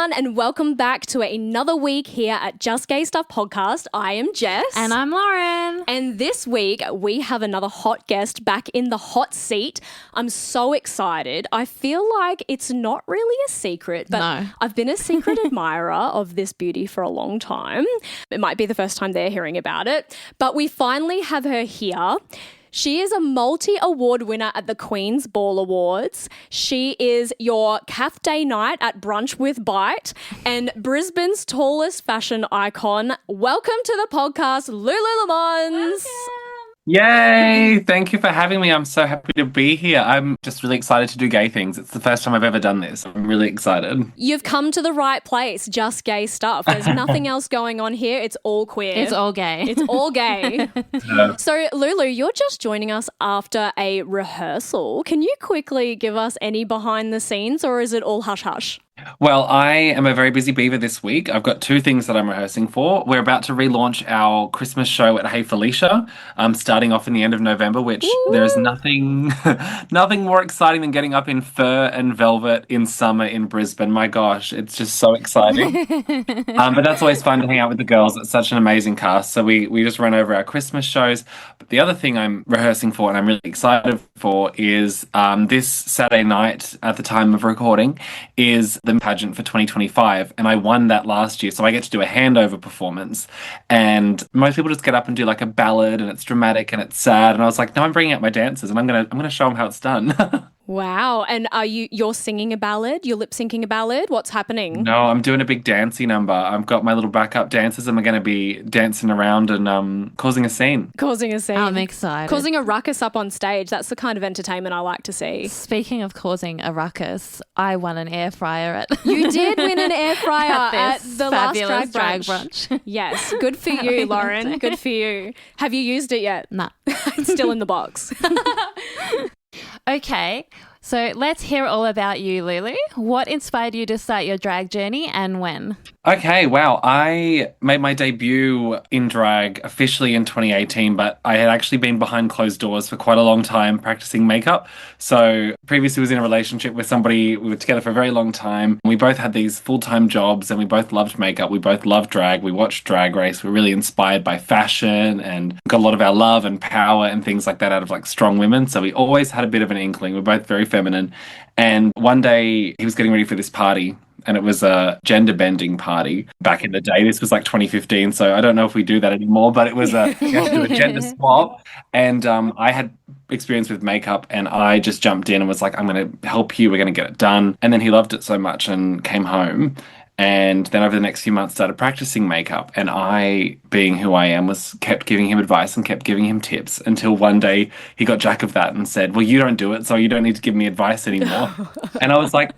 everyone, and welcome back to another week here at Just Gay Stuff Podcast. I am Jess. And I'm Lauren. And this week, we have another hot guest back in the hot seat. I'm so excited. I feel like it's not really a secret, but No. I've been a secret admirer of this beauty for a long time. It might be the first time they're hearing about it, but we finally have her here. She is a multi-award winner at the Queen's Ball Awards. She is your Cath Day night at Brunch with Bite and Brisbane's tallest fashion icon. Welcome to the podcast, Lulu Lemans. Yay! Thank you for having me. I'm so happy to be here. I'm just really excited to do gay things. It's the first time I've ever done this. I'm really excited. You've come to the right place, Just Gay Stuff. There's nothing else going on here. It's all queer. It's all gay. It's all gay. So, Lulu, you're just joining us after a rehearsal. Can you quickly give us any behind the scenes, or is it all hush-hush? Well, I am a very busy beaver this week. I've got two things that I'm rehearsing for. We're about to relaunch our Christmas show at Hey Felicia, starting off in the end of November, which there is nothing more exciting than getting up in fur and velvet in summer in Brisbane. My gosh, it's just so exciting. But that's always fun to hang out with the girls. It's such an amazing cast. So we just run over our Christmas shows. But the other thing I'm rehearsing for and I'm really excited for is this Saturday night at the time of recording is the pageant for 2025, and I won that last year, so I get to do a handover performance, and most people just get up and do like a ballad and it's dramatic and it's sad, and I was like, no, I'm bringing out my dancers and I'm gonna show them how it's done. Wow. And you're singing a ballad? You're lip syncing a ballad? What's happening? No, I'm doing a big dancey number. I've got my little backup dancers and we're going to be dancing around and causing a scene. Causing a scene. I'm excited. Causing a ruckus up on stage. That's the kind of entertainment I like to see. Speaking of causing a ruckus, I won an air fryer at... You did win an air fryer at this the last fabulous drag brunch. brunch. Yes. Good for you, Lauren. Good for you. Have you used it yet? Nah. It's still in the box. Okay, so let's hear all about you, Lulu. What inspired you to start your drag journey and when? Okay, wow. I made my debut in drag officially in 2018, but I had actually been behind closed doors for quite a long time practicing makeup. So previously was in a relationship with somebody, we were together for a very long time. We both had these full-time jobs and we both loved makeup. We both loved drag. We watched Drag Race. We were really inspired by fashion and got a lot of our love and power and things like that out of like strong women. So we always had a bit of an inkling. We're both very feminine. And one day he was getting ready for this party, and it was a gender bending party back in the day. This was like 2015, so I don't know if we do that anymore, but it was you have to do a gender swap. And I had experience with makeup, and I just jumped in and was like, I'm going to help you. We're going to get it done. And then he loved it so much and came home. And then over the next few months started practicing makeup, and I, being who I am, was kept giving him advice and kept giving him tips until one day he got jack of that and said, well, you don't do it, so you don't need to give me advice anymore. And I was like,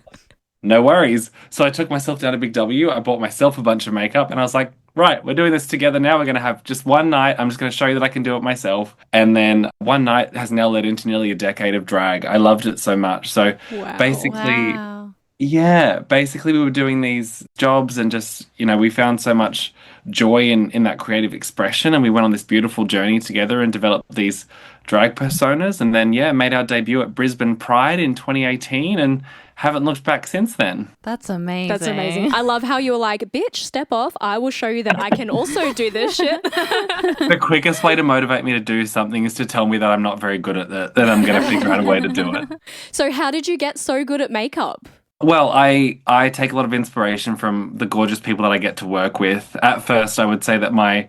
no worries. So I took myself down to Big W. I bought myself a bunch of makeup and I was like, right, we're doing this together now. We're going to have just one night. I'm just going to show you that I can do it myself. And then one night has now led into nearly a decade of drag. I loved it so much. So basically... Wow. Yeah, basically we were doing these jobs and just, we found so much joy in that creative expression, and we went on this beautiful journey together and developed these drag personas, and then, made our debut at Brisbane Pride in 2018 and haven't looked back since then. That's amazing. That's amazing. I love how you were like, bitch, step off. I will show you that I can also do this shit. The quickest way to motivate me to do something is to tell me that I'm not very good at it, then I'm going to figure out a way to do it. So how did you get so good at makeup? Well, I take a lot of inspiration from the gorgeous people that I get to work with. At first, I would say that my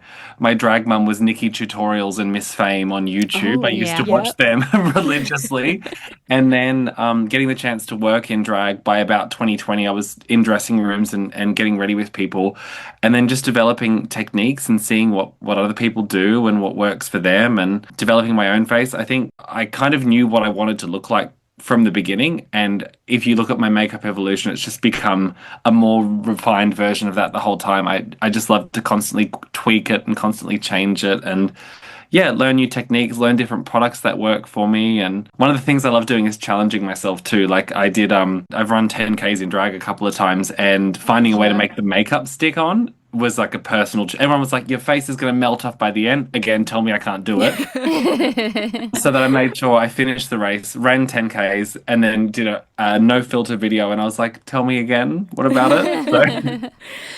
drag mum was Nikki Tutorials and Miss Fame on YouTube. I used to watch them religiously. And then getting the chance to work in drag by about 2020, I was in dressing rooms and getting ready with people. And then just developing techniques and seeing what other people do and what works for them and developing my own face. I think I kind of knew what I wanted to look like from the beginning, and if you look at my makeup evolution, it's just become a more refined version of that the whole time. I just love to constantly tweak it and constantly change it and learn new techniques, learn different products that work for me. And one of the things I love doing is challenging myself too. Like I've run 10Ks in drag a couple of times, and finding a way to make the makeup stick on was like a personal. Everyone was like, "Your face is going to melt off by the end." Again, tell me I can't do it. So that I made sure I finished the race, ran 10Ks, and then did a no filter video. And I was like, "Tell me again, what about it?"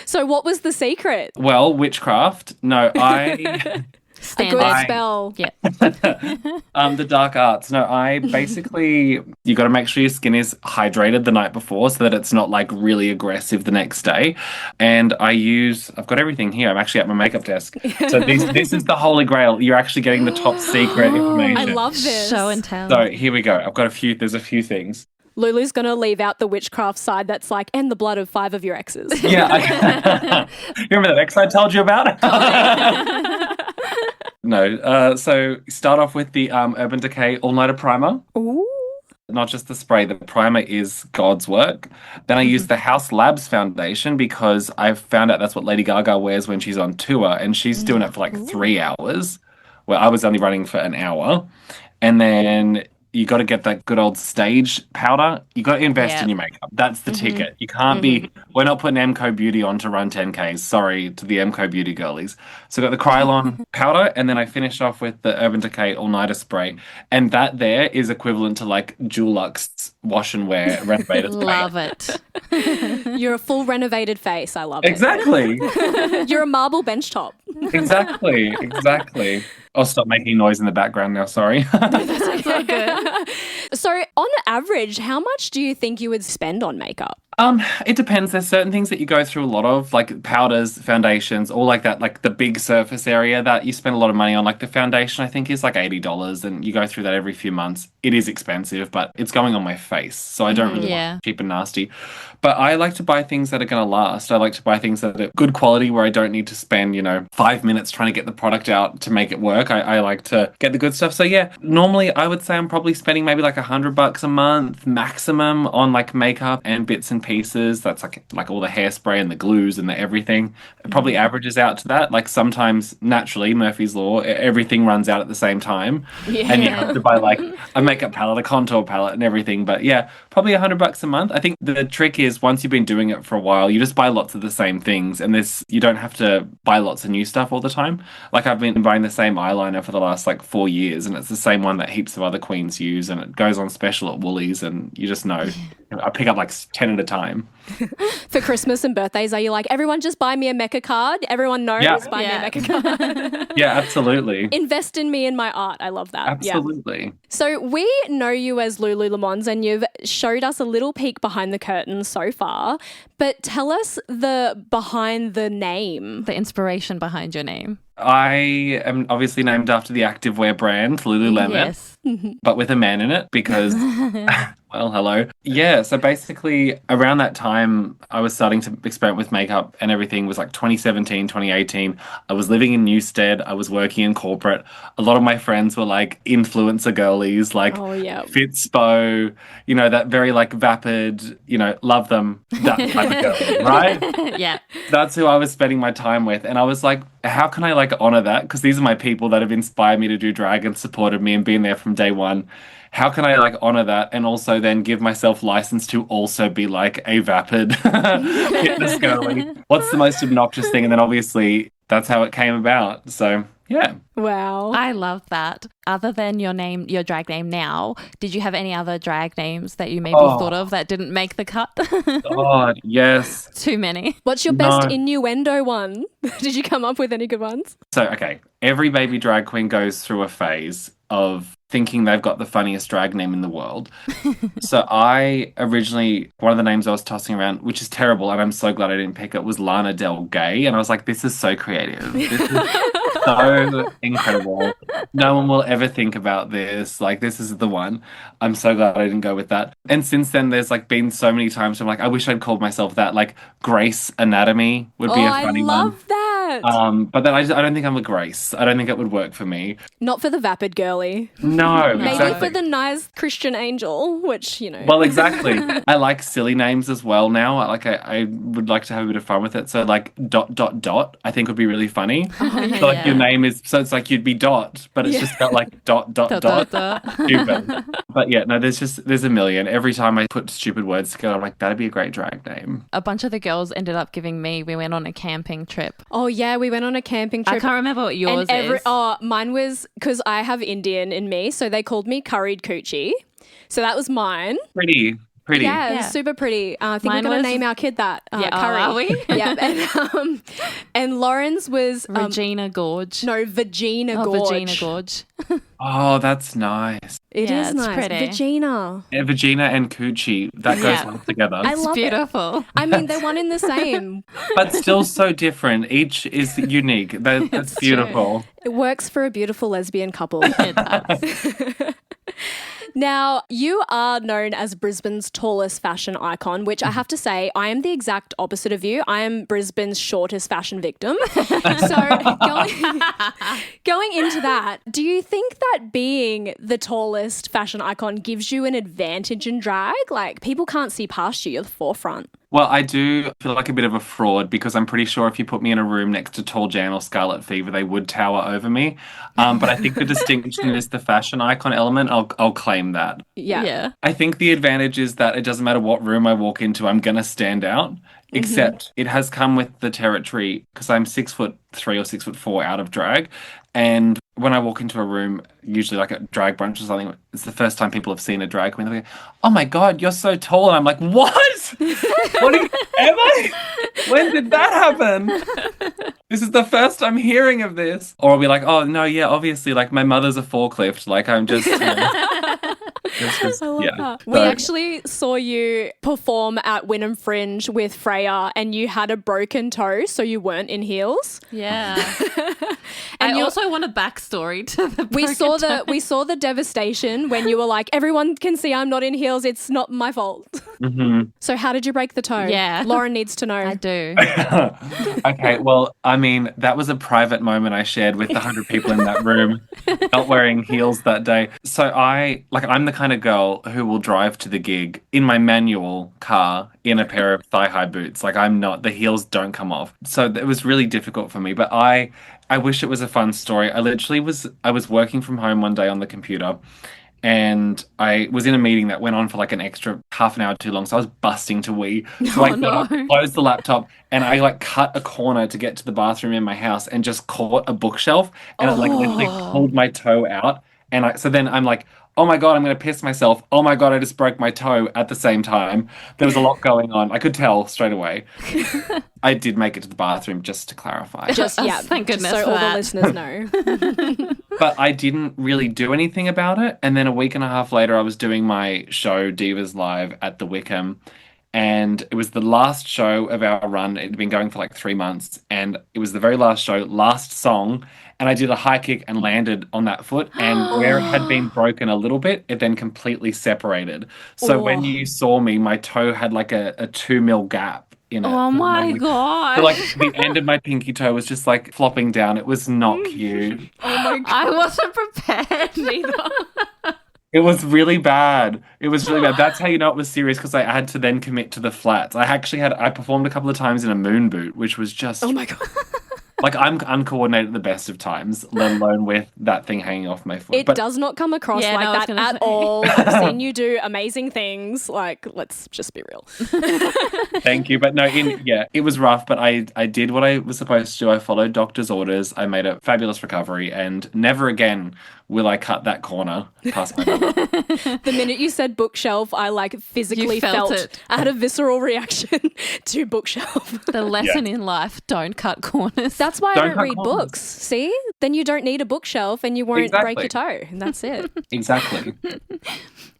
So what was the secret? Well, witchcraft. No, A good spell. Yeah. the dark arts. No, I basically, you got to make sure your skin is hydrated the night before so that it's not like really aggressive the next day. And I've got everything here. I'm actually at my makeup desk. So this is the holy grail. You're actually getting the top secret information. I love this. Show and tell. So here we go. There's a few things. Lulu's going to leave out the witchcraft side that's like, and the blood of 5 of your exes. Yeah. You remember that ex I told you about? No. So start off with the Urban Decay All-Nighter Primer. Ooh. Not just the spray, the primer is God's work. Then I use the House Labs foundation because I found out that's what Lady Gaga wears when she's on tour, and she's doing it for like 3 hours, where I was only running for an hour. And then you got to get that good old stage powder. You got to invest in your makeup. That's the ticket. You can't be, we're not putting MCO Beauty on to run 10Ks. Sorry to the MCO Beauty girlies. So I got the Krylon powder, and then I finished off with the Urban Decay All-Nighter Spray. And that there is equivalent to like Dulux Wash and Wear Renovated Spray. Love it. You're a full renovated face. I love it. Exactly. You're a marble bench top. Exactly. I'll stop making noise in the background now, sorry. That's so good. So on average, how much do you think you would spend on makeup? It depends. There's certain things that you go through a lot of, like powders, foundations, all like that, like the big surface area that you spend a lot of money on. Like the foundation, I think, is like $80, and you go through that every few months. It is expensive, but it's going on my face, so I don't really want cheap and nasty. But I like to buy things that are going to last. I like to buy things that are good quality where I don't need to spend, 5 minutes trying to get the product out to make it work. I like to get the good stuff. So yeah, normally I would say I'm probably spending maybe like $100 a month maximum on like makeup and bits and pieces. That's like all the hairspray and the glues and the everything. It probably averages out to that. Like sometimes naturally, Murphy's Law, everything runs out at the same time. Yeah. And you have to buy like a makeup palette, a contour palette and everything. But yeah, probably $100 a month. I think the trick is once you've been doing it for a while, you just buy lots of the same things, and you don't have to buy lots of new stuff all the time. Like I've been buying the same eyeliner for the last like 4 years, and it's the same one that heaps of other queens use, and it goes on special at Woolies, and you just know. I pick up like 10 at a time. For Christmas and birthdays, are you like, everyone just buy me a Mecca card? Everyone knows, buy me a Mecca card. Yeah, absolutely. Invest in me and my art. I love that. Absolutely. Yeah. So we know you as Lulu Lemans, and you've showed us a little peek behind the curtain so far, but tell us the behind the name. The inspiration behind your name. I am obviously named after the activewear brand, Lulu Lemans, but with a man in it because, well, hello. Yeah, so basically around that time, I was starting to experiment with makeup, and everything was like 2017, 2018. I was living in Newstead. I was working in corporate. A lot of my friends were like influencer girlies, like Fitspo, that very like vapid, love them, that type of girl, right? Yeah. That's who I was spending my time with. And I was like, how can I like honor that? Because these are my people that have inspired me to do drag and supported me and been there from day one. How can I like honor that and also then give myself license to also be like a vapid fitness girly? What's the most obnoxious thing? And then obviously that's how it came about. So yeah. Wow. I love that. Other than your name, your drag name now, did you have any other drag names that you maybe thought of that didn't make the cut? God, yes. Too many. What's your best innuendo one? Did you come up with any good ones? So, okay, every baby drag queen goes through a phase of thinking they've got the funniest drag name in the world. So I originally, one of the names I was tossing around, which is terrible, and I'm so glad I didn't pick it, was Lana Del Gay. And I was like, this is so creative. This is so incredible. No one will ever think about this. Like, this is the one. I'm so glad I didn't go with that. And since then, there's like been so many times I'm like, I wish I'd called myself that. Like, Grace Anatomy would be a funny one. I love that. But then I don't think I'm a Grace. I don't think it would work for me. Not for the vapid girly. No, Maybe exactly. for the nice Christian angel, which, Well, exactly. I like silly names as well now. I would like to have a bit of fun with it. So like ... I think would be really funny. So like your name is, so it's like you'd be dot, but it's just got like dot, dot, Dot, dot. dot, dot. Stupid. But yeah, no, there's a million. Every time I put stupid words together, I'm like, that'd be a great drag name. A bunch of the girls ended up giving we went on a camping trip. Oh yeah, we went on a camping trip. I can't remember what yours is. Oh, mine was because I have Indian in me, so they called me curried coochie. So that was mine. Pretty. Yeah, it was super pretty. I think we're going to name our kid that. Yeah, Curry. are we? Yeah. And Lauren's was... Regina Gorge. No, Vagina Gorge. Vagina Gorge. Oh, that's nice. It is it's nice. pretty. Vagina. Yeah, Vagina and coochie, that goes well together. I love beautiful. it. I mean, they're one in the same. But still so different. Each is unique. That's beautiful. It works for a beautiful lesbian couple. It does. Now, you are known as Brisbane's tallest fashion icon, which I have to say, I am the exact opposite of you. I am Brisbane's shortest fashion victim. So going into that, do you think that being the tallest fashion icon gives you an advantage in drag? Like, people can't see past you, you're the forefront. Well, I do feel like a bit of a fraud because I'm pretty sure if you put me in a room next to Tall Jan or Scarlet Fever, they would tower over me. But I think the distinction is the fashion icon element. I'll claim that. Yeah. I think the advantage is that it doesn't matter what room I walk into, I'm going to stand out. Except it has come with the territory because I'm 6'3" or 6'4" out of drag. And when I walk into a room, usually like a drag brunch or something, it's the first time people have seen a drag queen. They're like, oh my God, you're so tall. And I'm like, what? What am I? When did that happen? This is the first I'm hearing of this. Or I'll be like, oh no, yeah, obviously, like my mother's a forklift. Like I'm just... I love that. We actually saw you perform at Wynnum Fringe with Freya and you had a broken toe, so you weren't in heels. Yeah. And I also want a backstory to the we saw the devastation when you were like, everyone can see I'm not in heels, it's not my fault. So how did you break the toe? Yeah. Lauren needs to know. I do. Okay, well, I mean, that was a private moment I shared with the 100 people in that room, not wearing heels that day. So I'm the kind of girl who will drive to the gig in my manual car in a pair of thigh-high boots. Like I'm not, the heels don't come off. So it was really difficult for me, but I wish it was a fun story. I was working from home one day on the computer and I was in a meeting that went on for like an extra half an hour too long. So I was busting to wee. So I closed the laptop and I like cut a corner to get to the bathroom in my house and just caught a bookshelf and it like literally pulled my toe out. And so then I'm like, oh my God, I'm going to piss myself. Oh my God, I just broke my toe at the same time. There was a lot going on. I could tell straight away. I did make it to the bathroom, just to clarify. Thank goodness so for all that. the listeners know. But I didn't really do anything about it. And then a week and a half later, I was doing my show, Divas Live, at the Wickham. And it was the last show of our run. It had been going for like 3 months. And it was the very last show, last song. And I did a high kick and landed on that foot. And where it had been broken a little bit, it then completely separated. So when you saw me, my toe had like a 2 mil gap in it. Oh my God. So like the end of my pinky toe was just like flopping down. It was not cute. Oh my God. I wasn't prepared either. It was really bad. It was really bad. That's how you know it was serious because I had to then commit to the flats. I performed a couple of times in a moon boot, which was just... Oh my God. Like, I'm uncoordinated at the best of times, let alone with that thing hanging off my foot. It does not come across like that at all. I've seen you do amazing things. Like, let's just be real. Thank you. But no, it was rough, but I did what I was supposed to do. I followed doctor's orders. I made a fabulous recovery, and never again will I cut that corner past my mother. The minute you said bookshelf, I like physically You felt it. I had a visceral reaction to bookshelf. The lesson in life, don't cut corners. That's why I Don't don't cut read corners. books. See? Then you don't need a bookshelf and you won't break Exactly. your toe. And that's it. Exactly.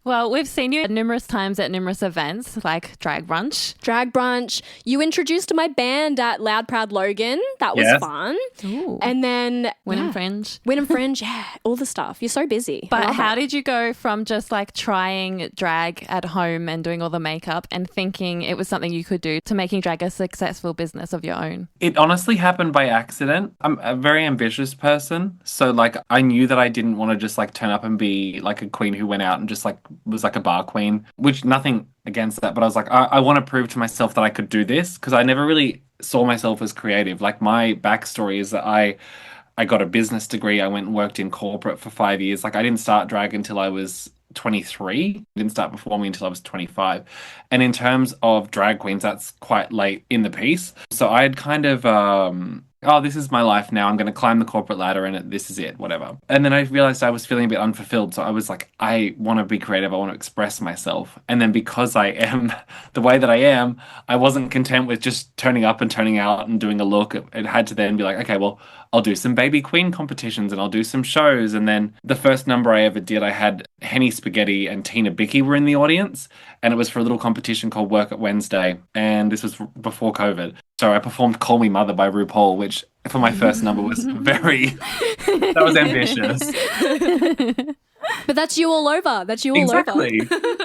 Well, we've seen you numerous times at numerous events like Drag Brunch. Drag Brunch. You introduced my band at Loud Proud Logan. That was Yes. fun. Ooh. And then Wynnum Fringe. Wynnum Fringe, yeah, all the stuff. You're so busy. I But love how it. did you go from just like trying drag at home and doing all the makeup and thinking it was something you could do to making drag a successful business of your own? It honestly happened by accident. I'm a very ambitious person. So, like, I knew that I didn't want to just, like, turn up and be, like, a queen who went out and just, like, was, like, a bar queen, which nothing against that. But I was like, I want to prove to myself that I could do this because I never really saw myself as creative. Like, my backstory is that I I got a business degree. I went and worked in corporate for 5 years. Like I didn't start drag until I was 23. I didn't start performing until I was 25. And in terms of drag queens, that's quite late in the piece. So I had kind of oh, this is my life now. I'm going to climb the corporate ladder and this is it, whatever. And then I realized I was feeling a bit unfulfilled. So I was like, I want to be creative. I want to express myself. And then because I am the way that I am, I wasn't content with just turning up and turning out and doing a look. It had to then be like, okay, well, I'll do some baby queen competitions and I'll do some shows. And then the first number I ever did, I had Henny Spaghetti and Tina Bicky were in the audience. And it was for a little competition called Work at Wednesday. And this was before COVID. So I performed Call Me Mother by RuPaul, which for my first number was that was ambitious. But that's you all over. That's you all over.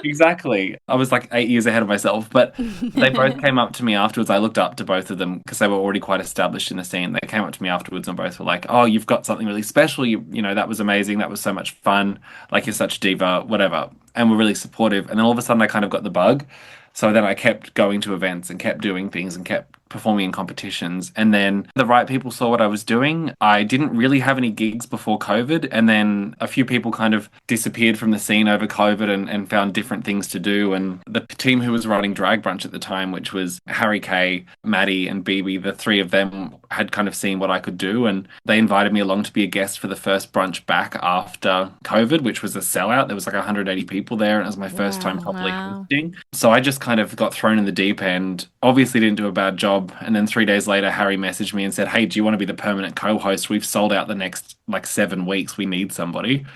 Exactly. I was like 8 years ahead of myself, but they both came up to me afterwards. I looked up to both of them because they were already quite established in the scene. They came up to me afterwards and both were like, oh, you've got something really special. You know, that was amazing. That was so much fun. Like, you're such a diva, whatever. And were really supportive. And then all of a sudden I kind of got the bug. So then I kept going to events and kept doing things and kept performing in competitions. And then the right people saw what I was doing. I didn't really have any gigs before COVID. And then a few people kind of disappeared from the scene over COVID and found different things to do. And the team who was running Drag Brunch at the time, which was Harry Kay, Maddie and BB, the three of them had kind of seen what I could do. And they invited me along to be a guest for the first brunch back after COVID, which was a sellout. There was like 180 people there. And it was my first time properly hosting. So I just kind of got thrown in the deep end. Obviously didn't do a bad job. And then 3 days later, Harry messaged me and said, hey, do you want to be the permanent co-host? We've sold out the next like 7 weeks. We need somebody.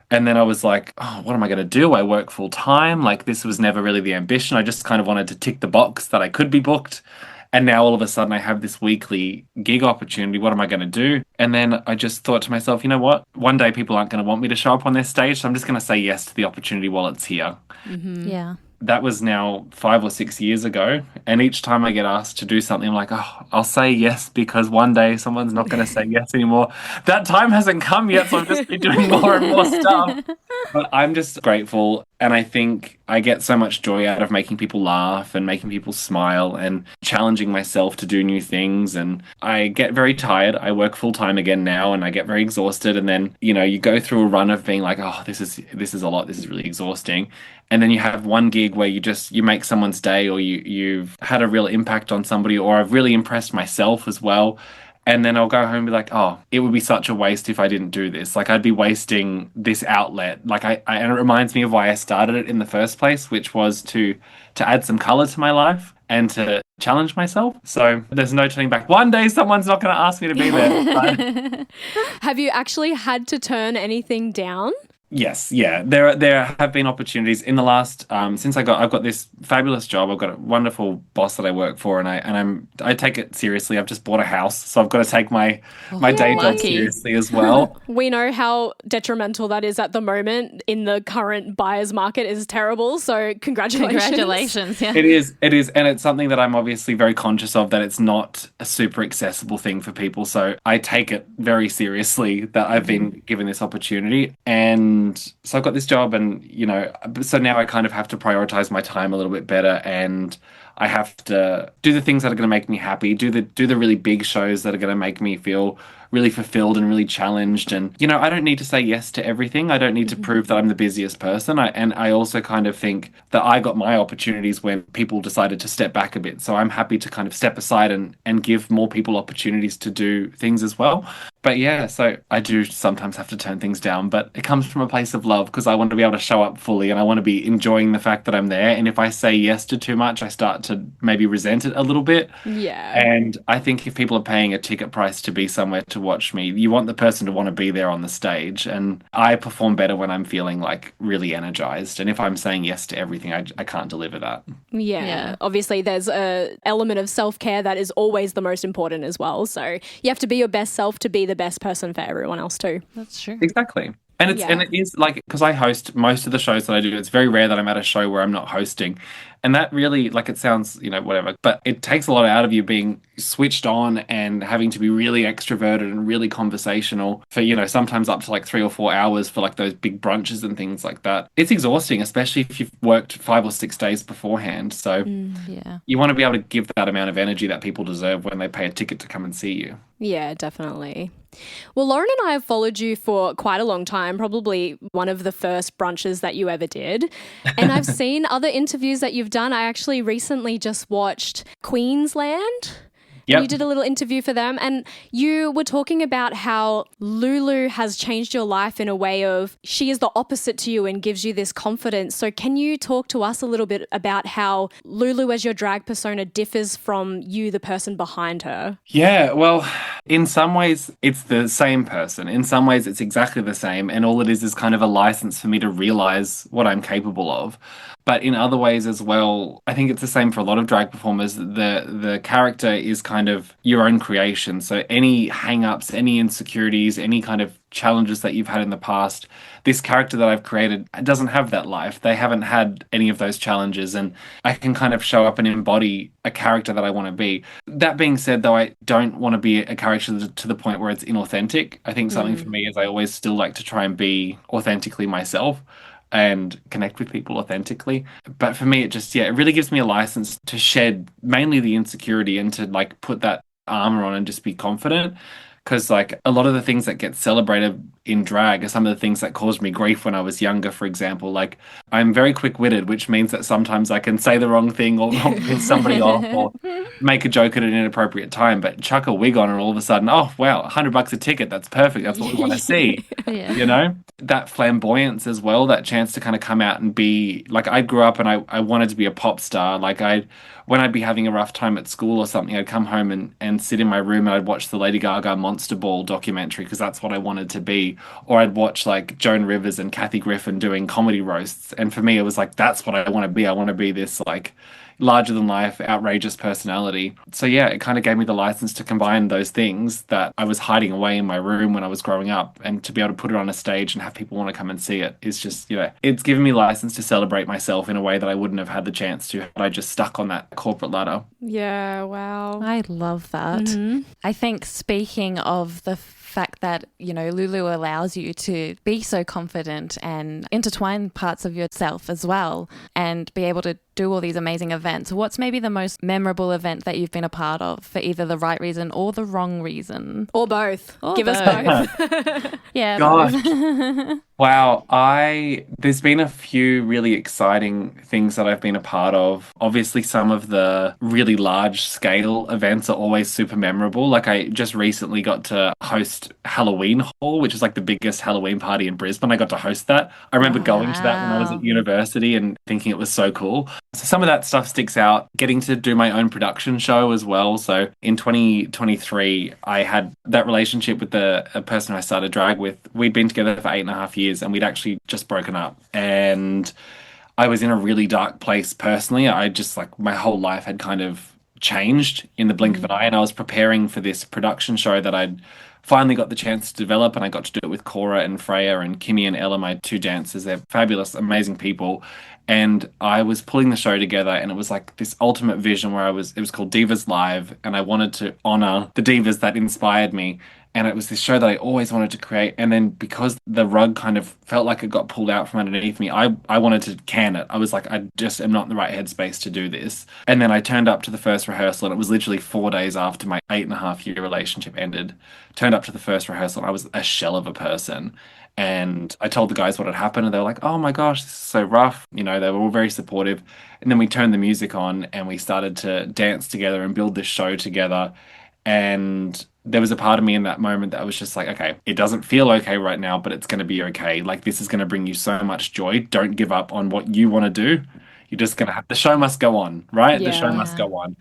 And then I was like, oh, what am I going to do? I work full time. Like, this was never really the ambition. I just kind of wanted to tick the box that I could be booked. And now all of a sudden I have this weekly gig opportunity. What am I going to do? And then I just thought to myself, you know what? One day people aren't going to want me to show up on their stage. So I'm just going to say yes to the opportunity while it's here. Mm-hmm. Yeah. That was now 5 or 6 years ago. And each time I get asked to do something, I'm like, oh, I'll say yes because one day someone's not going to say yes anymore. That time hasn't come yet, so I've just been doing more and more stuff. But I'm just grateful. And I think I get so much joy out of making people laugh and making people smile and challenging myself to do new things. And I get very tired. I work full time again now and I get very exhausted. And then, you know, you go through a run of being like, oh, this is a lot. This is really exhausting. And then you have one gig where you make someone's day, or you've had a real impact on somebody, or I've really impressed myself as well. And then I'll go home and be like, oh, it would be such a waste if I didn't do this. Like, I'd be wasting this outlet. Like, and it reminds me of why I started it in the first place, which was to add some color to my life and to challenge myself. So there's no turning back. One day someone's not going to ask me to be there. Have you actually had to turn anything down? Yes, yeah. There have been opportunities in the last since I've got this fabulous job. I've got a wonderful boss that I work for, and I take it seriously. I've just bought a house, so I've got to take my day job seriously as well. We know how detrimental that is at the moment in the current buyer's market. Is terrible. So congratulations. Yeah. It is, and it's something that I'm obviously very conscious of, that it's not a super accessible thing for people. So I take it very seriously that I've been given this opportunity. And so I've got this job, and, you know, so now I kind of have to prioritize my time a little bit better, and I have to do the things that are going to make me happy, do the really big shows that are going to make me feel really fulfilled and really challenged. And, you know, I don't need to say yes to everything. I don't need to prove that I'm the busiest person. And I also kind of think that I got my opportunities when people decided to step back a bit. So I'm happy to kind of step aside and give more people opportunities to do things as well. But yeah, so I do sometimes have to turn things down, but it comes from a place of love because I want to be able to show up fully and I want to be enjoying the fact that I'm there. And if I say yes to too much, I start to maybe resent it a little bit. Yeah. And I think if people are paying a ticket price to be somewhere to watch me, you want the person to want to be there on the stage. And I perform better when I'm feeling like really energized. And if I'm saying yes to everything, I can't deliver that. Yeah. Obviously, there's a element of self-care that is always the most important as well. So you have to be your best self to be the best person for everyone else too. That's true. Exactly. And it is like, because I host most of the shows that I do, it's very rare that I'm at a show where I'm not hosting. And that really, like, it sounds, whatever, but it takes a lot out of you being switched on and having to be really extroverted and really conversational for, sometimes up to like 3 or 4 hours for like those big brunches and things like that. It's exhausting, especially if you've worked 5 or 6 days beforehand. So Yeah. you want to be able to give that amount of energy that people deserve when they pay a ticket to come and see you. Yeah, definitely. Well, Lauren and I have followed you for quite a long time, probably one of the first brunches that you ever did. And I've seen other interviews that you've done. I actually recently just watched Queensland. Yep. You did a little interview for them and you were talking about how Lulu has changed your life in a way of she is the opposite to you and gives you this confidence. So can you talk to us a little bit about how Lulu as your drag persona differs from you, the person behind her? Yeah, well, in some ways, it's the same person. In some ways, it's exactly the same. And all it is kind of a license for me to realize what I'm capable of. But in other ways as well, I think it's the same for a lot of drag performers. The character is kind of your own creation. So any hang-ups, any insecurities, any kind of challenges that you've had in the past, this character that I've created doesn't have that life. They haven't had any of those challenges, and I can kind of show up and embody a character that I want to be. That being said, though, I don't want to be a character to the point where it's inauthentic. I think something for me is I always still like to try and be authentically myself and connect with people authentically. But for me, it really gives me a license to shed mainly the insecurity and to like put that armor on and just be confident. Because like a lot of the things that get celebrated in drag are some of the things that caused me grief when I was younger, for example. Like I'm very quick-witted, which means that sometimes I can say the wrong thing or piss somebody off or make a joke at an inappropriate time, but chuck a wig on and all of a sudden, oh wow, $100 a ticket, that's perfect. That's what we want to see. Yeah. That flamboyance as well, that chance to kind of come out and be like I grew up and I wanted to be a pop star. Like when I'd be having a rough time at school or something, I'd come home and sit in my room and I'd watch the Lady Gaga Monster Ball documentary because that's what I wanted to be. Or I'd watch like Joan Rivers and Kathy Griffin doing comedy roasts. And for me, it was like, that's what I want to be. I want to be this like larger than life, outrageous personality. So yeah, it kind of gave me the license to combine those things that I was hiding away in my room when I was growing up, and to be able to put it on a stage and have people want to come and see it is just, it's given me license to celebrate myself in a way that I wouldn't have had the chance to had I just stuck on that corporate ladder. Yeah, wow. I love that. I think speaking of the fact that, Lulu allows you to be so confident and intertwine parts of yourself as well and be able to do all these amazing events. What's maybe the most memorable event that you've been a part of for either the right reason or the wrong reason? Or both. Give us both. Yeah. Gosh. Wow. There's been a few really exciting things that I've been a part of. Obviously, some of the really large scale events are always super memorable. Like I just recently got to host Halloween Hall, which is like the biggest Halloween party in Brisbane. I got to host that. I remember going to that when I was at university and thinking it was so cool. So some of that stuff sticks out. Getting to do my own production show as well. So in 2023, I had that relationship with a person I started drag with. We'd been together for 8.5 years and we'd actually just broken up. And I was in a really dark place personally. I just like my whole life had kind of changed in the blink of an eye. And I was preparing for this production show that I'd finally got the chance to develop, and I got to do it with Cora and Freya and Kimmy and Ella, my two dancers. They're fabulous, amazing people. And I was pulling the show together, and it was like this ultimate vision where it was called Divas Live, and I wanted to honor the divas that inspired me. And it was this show that I always wanted to create. And then because the rug kind of felt like it got pulled out from underneath me, I wanted to can it. I was like, I just am not in the right headspace to do this. And then I turned up to the first rehearsal, and it was literally 4 days after my 8.5 year relationship ended. Turned up to the first rehearsal, and I was a shell of a person. And I told the guys what had happened, and they were like, oh my gosh, this is so rough. They were all very supportive. And then we turned the music on, and we started to dance together and build this show together. And there was a part of me in that moment that was just like, okay, it doesn't feel okay right now, but it's going to be okay. Like, this is going to bring you so much joy. Don't give up on what you want to do. You're just going to the show must go on, right? The show must go on.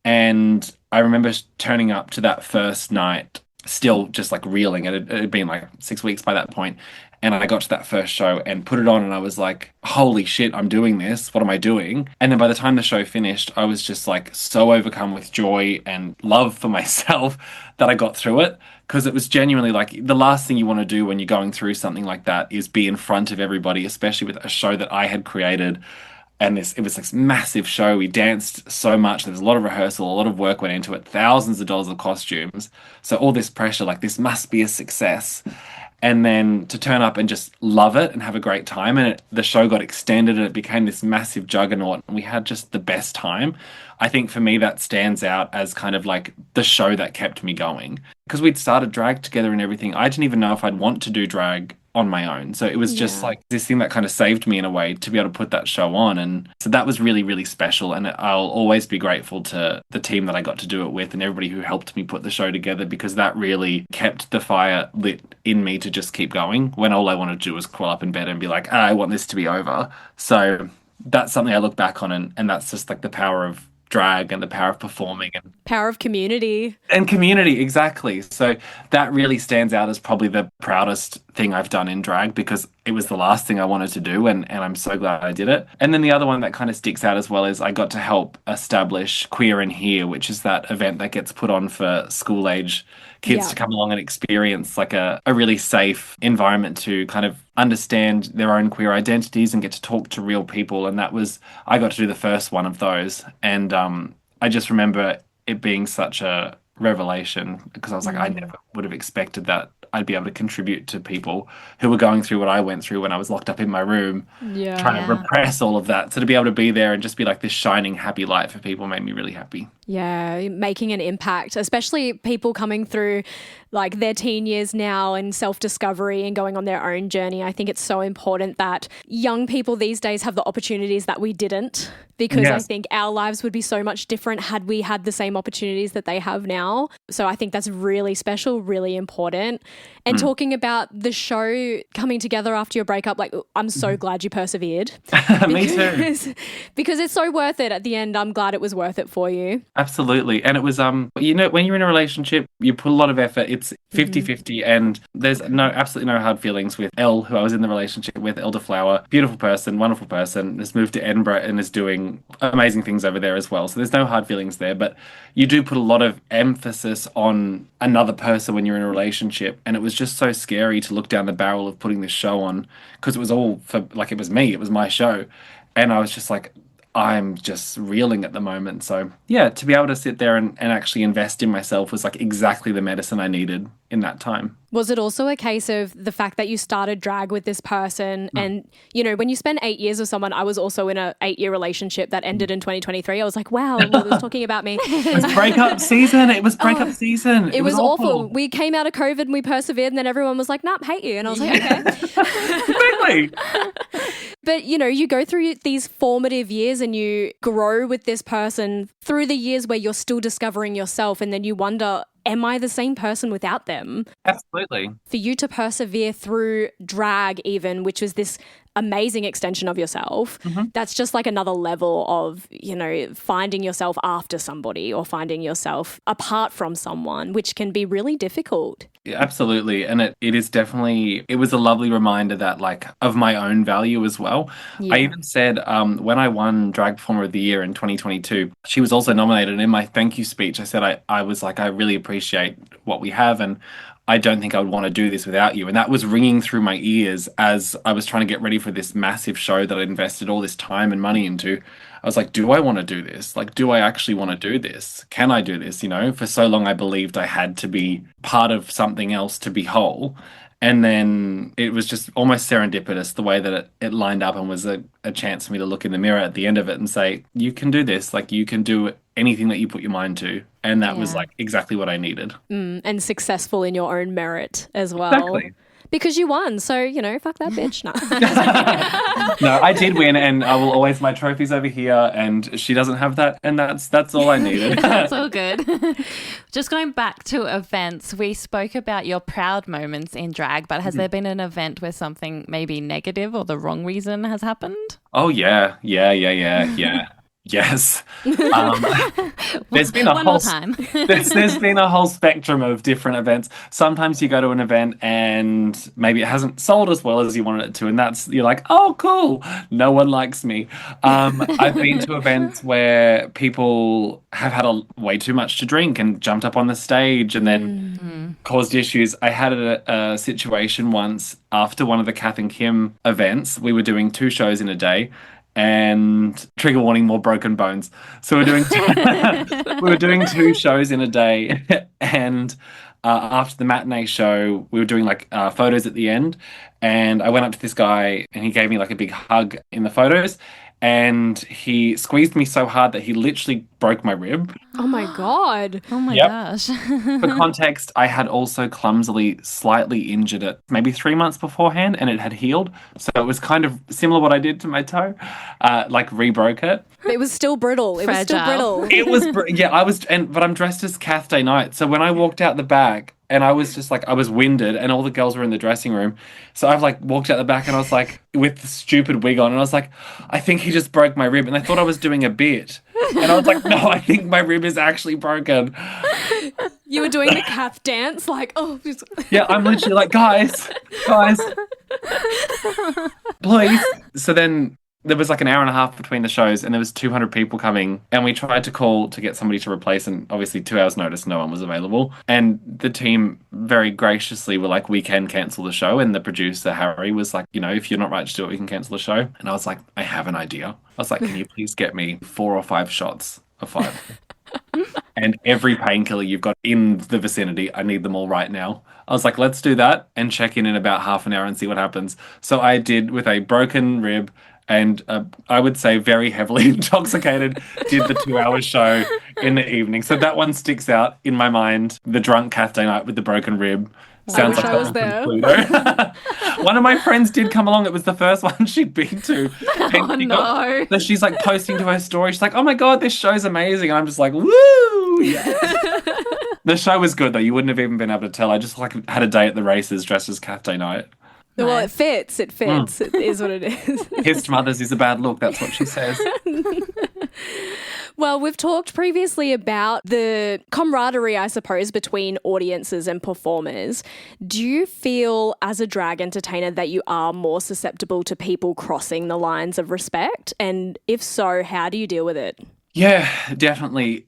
And I remember turning up to that first night, still just like reeling. It had been like 6 weeks by that point. And I got to that first show and put it on, and I was like, holy shit, I'm doing this. What am I doing? And then by the time the show finished, I was just like so overcome with joy and love for myself that I got through it. Because it was genuinely like the last thing you want to do when you're going through something like that is be in front of everybody, especially with a show that I had created. And it was this massive show. We danced so much. There was a lot of rehearsal, a lot of work went into it, thousands of dollars of costumes. So all this pressure, like this must be a success. And then to turn up and just love it and have a great time. And the show got extended and it became this massive juggernaut. And we had just the best time. I think for me, that stands out as kind of like the show that kept me going. Because we'd started drag together and everything. I didn't even know if I'd want to do drag on my own. So it was just like this thing that kind of saved me in a way to be able to put that show on. And so that was really, really special. And I'll always be grateful to the team that I got to do it with and everybody who helped me put the show together, because that really kept the fire lit in me to just keep going when all I wanted to do was crawl up in bed and be like, I want this to be over. So that's something I look back on, and that's just like the power of drag and the power of performing and power of community. And community, exactly. So that really stands out as probably the proudest thing I've done in drag, because it was the last thing I wanted to do, and I'm so glad I did it. And then the other one that kind of sticks out as well is I got to help establish Queer in Here, which is that event that gets put on for school age kids to come along and experience like a really safe environment to kind of understand their own queer identities and get to talk to real people. And I got to do the first one of those. And I just remember it being such a revelation, because I was like, I never would have expected that I'd be able to contribute to people who were going through what I went through when I was locked up in my room, trying to repress all of that. So to be able to be there and just be like this shining, happy light for people made me really happy. Yeah, making an impact, especially people coming through like their teen years now and self-discovery and going on their own journey. I think it's so important that young people these days have the opportunities that we didn't, because I think our lives would be so much different had we had the same opportunities that they have now. So I think that's really special, really important. And talking about the show coming together after your breakup, like I'm so glad you persevered. Me too. Because it's so worth it at the end. I'm glad it was worth it for you. Absolutely. And it was, when you're in a relationship, you put a lot of effort. It's 50-50, and there's absolutely no hard feelings with Elle, who I was in the relationship with, Elderflower. Beautiful person, wonderful person, has moved to Edinburgh and is doing amazing things over there as well. So there's no hard feelings there, but you do put a lot of emphasis on another person when you're in a relationship. And it was just so scary to look down the barrel of putting this show on, because it was all for, like, it was me, it was my show. And I was just like, I'm just reeling at the moment. So yeah, to be able to sit there and actually invest in myself was like exactly the medicine I needed in that time. Was it also a case of the fact that you started drag with this person and, when you spend 8 years with someone, I was also in a 8-year relationship that ended in 2023. I was like, wow, Lulu was talking about me. It was breakup season. It was breakup season. It was awful. We came out of COVID and we persevered, and then everyone was like, nah, hate you. And I was like, okay. Exactly. But, you go through these formative years and you grow with this person through the years where you're still discovering yourself, and then you wonder, am I the same person without them? Absolutely. For you to persevere through drag even, which was this amazing extension of yourself, that's just like another level of, finding yourself after somebody or finding yourself apart from someone, which can be really difficult. Yeah, absolutely. And it was a lovely reminder that like of my own value as well. Yeah. I even said when I won Drag Performer of the Year in 2022, she was also nominated. And in my thank you speech, I said, I was like, I really appreciate what we have, and I don't think I would want to do this without you. And that was ringing through my ears as I was trying to get ready for this massive show that I invested all this time and money into. I was like, do I want to do this? Like, do I actually want to do this? Can I do this? For so long I believed I had to be part of something else to be whole. And then it was just almost serendipitous the way that it lined up, and was a chance for me to look in the mirror at the end of it and say, you can do this. Like, you can do anything that you put your mind to. And that was like exactly what I needed. And successful in your own merit as well. Exactly. Because you won. So, fuck that bitch. No. No, I did win, and I will always, my trophy's over here, and she doesn't have that, and that's all I needed. That's all good. Just going back to events, we spoke about your proud moments in drag, but has there been an event where something maybe negative or the wrong reason has happened? Oh, yeah. Yes. There's been there's been a whole spectrum of different events. Sometimes you go to an event and maybe it hasn't sold as well as you wanted it to, and you're like, oh, cool, no one likes me. I've been to events where people have had way too much to drink and jumped up on the stage and then caused issues. I had a situation once after one of the Kath and Kim events. We were doing 2 shows in a day, and trigger warning, more broken bones. So we're doing we were doing 2 shows in a day, and after the matinee show, we were doing like photos at the end, and I went up to this guy and he gave me like a big hug in the photos, and he squeezed me so hard that he literally broke my rib. Oh my God. Oh my Yep. gosh. For context, I had also clumsily slightly injured it maybe 3 months beforehand, and it had healed. So it was kind of similar what I did to my toe, like re-broke it. It was still brittle. It was still Fragile. brittle. It was, but I'm dressed as Cath Day Night. So when I walked out the back, and I was just like, I was winded, and all the girls were in the dressing room. So I've like walked out the back, and I was like, with the stupid wig on, and I was like, I think he just broke my rib, and they thought I was doing a bit, and I was like, no, I think my rib is actually broken. You were doing the Cath dance, like, oh. Yeah, I'm literally like, guys, please. So then there was like an hour and a half between the shows, and there was 200 people coming, and we tried to call to get somebody to replace, and obviously 2 hours notice, no one was available. And the team very graciously were like, we can cancel the show. And the producer, Harry, was like, if you're not right to do it, we can cancel the show. And I was like, I have an idea. I was like, can you please get me 4 or 5 shots of 5? And every painkiller you've got in the vicinity, I need them all right now. I was like, let's do that and check in about half an hour and see what happens. So I did, with a broken rib and I would say very heavily intoxicated, did the 2-hour show in the evening. So that one sticks out in my mind. The drunk Cath Day Night with the broken rib. Sounds like I was there. Pluto. One of my friends did come along. It was the first one she'd been to. And no. So she's like posting to her story. She's like, oh my God, this show's amazing. And I'm just like, woo! Yeah. The show was good though. You wouldn't have even been able to tell. I just like had a day at the races dressed as Cath Day Night. Well, it fits. It fits. It is what it is. Kissed mothers is a bad look. That's what she says. Well, we've talked previously about the camaraderie, I suppose, between audiences and performers. Do you feel as a drag entertainer that you are more susceptible to people crossing the lines of respect? And if so, how do you deal with it? Yeah, definitely.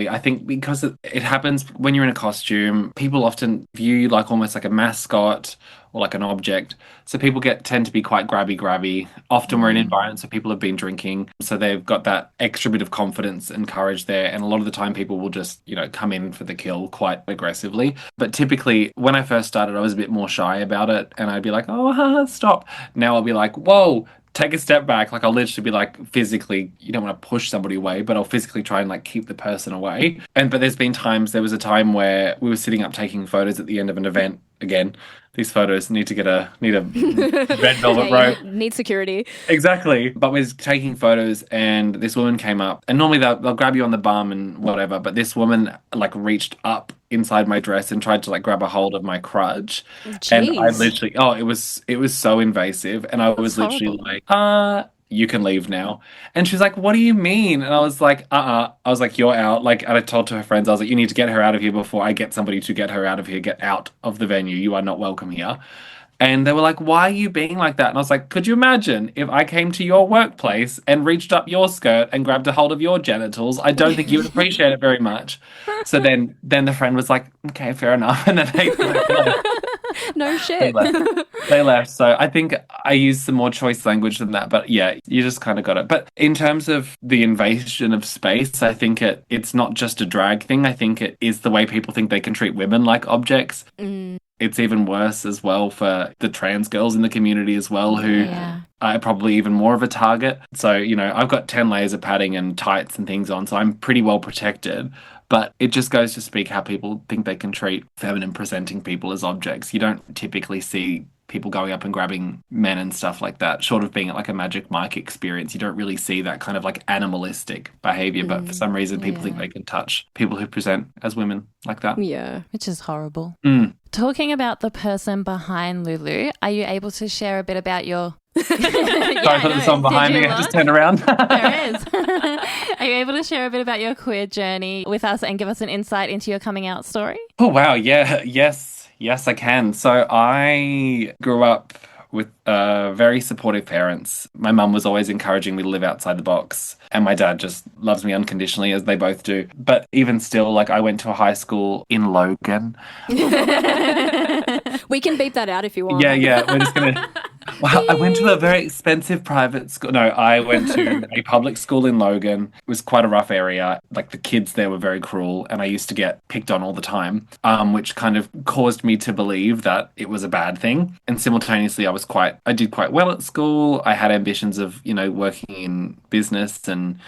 I think because it happens when you're in a costume, people often view you like almost like a mascot or like an object. So people tend to be quite grabby. Often we're in environments where people have been drinking, so they've got that extra bit of confidence and courage there. And a lot of the time people will just, come in for the kill quite aggressively. But typically when I first started, I was a bit more shy about it, and I'd be like, oh, stop. Now I'll be like, whoa, take a step back. Like I'll literally be like, physically, you don't want to push somebody away, but I'll physically try and like keep the person away. But there was a time where we were sitting up taking photos at the end of an event. Again, these photos need a red velvet rope. Need security. Exactly. But we're taking photos, and this woman came up, and normally they'll grab you on the bum and whatever, but this woman like reached up inside my dress and tried to like grab a hold of my crutch. Jeez. And I literally, it was so invasive, and I was literally like, you can leave now. And she's like, what do you mean? And I was like, I was like, you're out. Like, and I told to her friends, I was like, you need to get her out of here before I get somebody to get her out of here. Get out of the venue. You are not welcome here. And they were like, why are you being like that? And I was like, could you imagine if I came to your workplace and reached up your skirt and grabbed a hold of your genitals? I don't think you would appreciate it very much. So then the friend was like, okay, fair enough. And then they left. No shit. They left. So I think I used some more choice language than that. But yeah, you just kind of got it. But in terms of the invasion of space, I think it's not just a drag thing. I think it is the way people think they can treat women like objects. It's even worse as well for the trans girls in the community as well, who are probably even more of a target. So, I've got 10 layers of padding and tights and things on, so I'm pretty well protected. But it just goes to speak how people think they can treat feminine presenting people as objects. You don't typically see people going up and grabbing men and stuff like that, short of being like a Magic Mike experience. You don't really see that kind of like animalistic behavior, but for some reason people think they can touch people who present as women like that. Yeah. Which is horrible. Talking about the person behind Lulu, are you able to share a bit about your... Sorry, I put this on behind me. I just turned around. There is. Are you able to share a bit about your queer journey with us and give us an insight into your coming out story? Oh, wow. Yeah. Yes, I can. So I grew up with very supportive parents. My mum was always encouraging me to live outside the box, and my dad just loves me unconditionally, as they both do. But even still, like, I went to a high school in Logan. We can beep that out if you want. Yeah, we're just gonna Well, I went to a very expensive private school. No, I went to a public school in Logan. It was quite a rough area. Like the kids there were very cruel, and I used to get picked on all the time, which kind of caused me to believe that it was a bad thing. And simultaneously, I did quite well at school. I had ambitions of, working in business and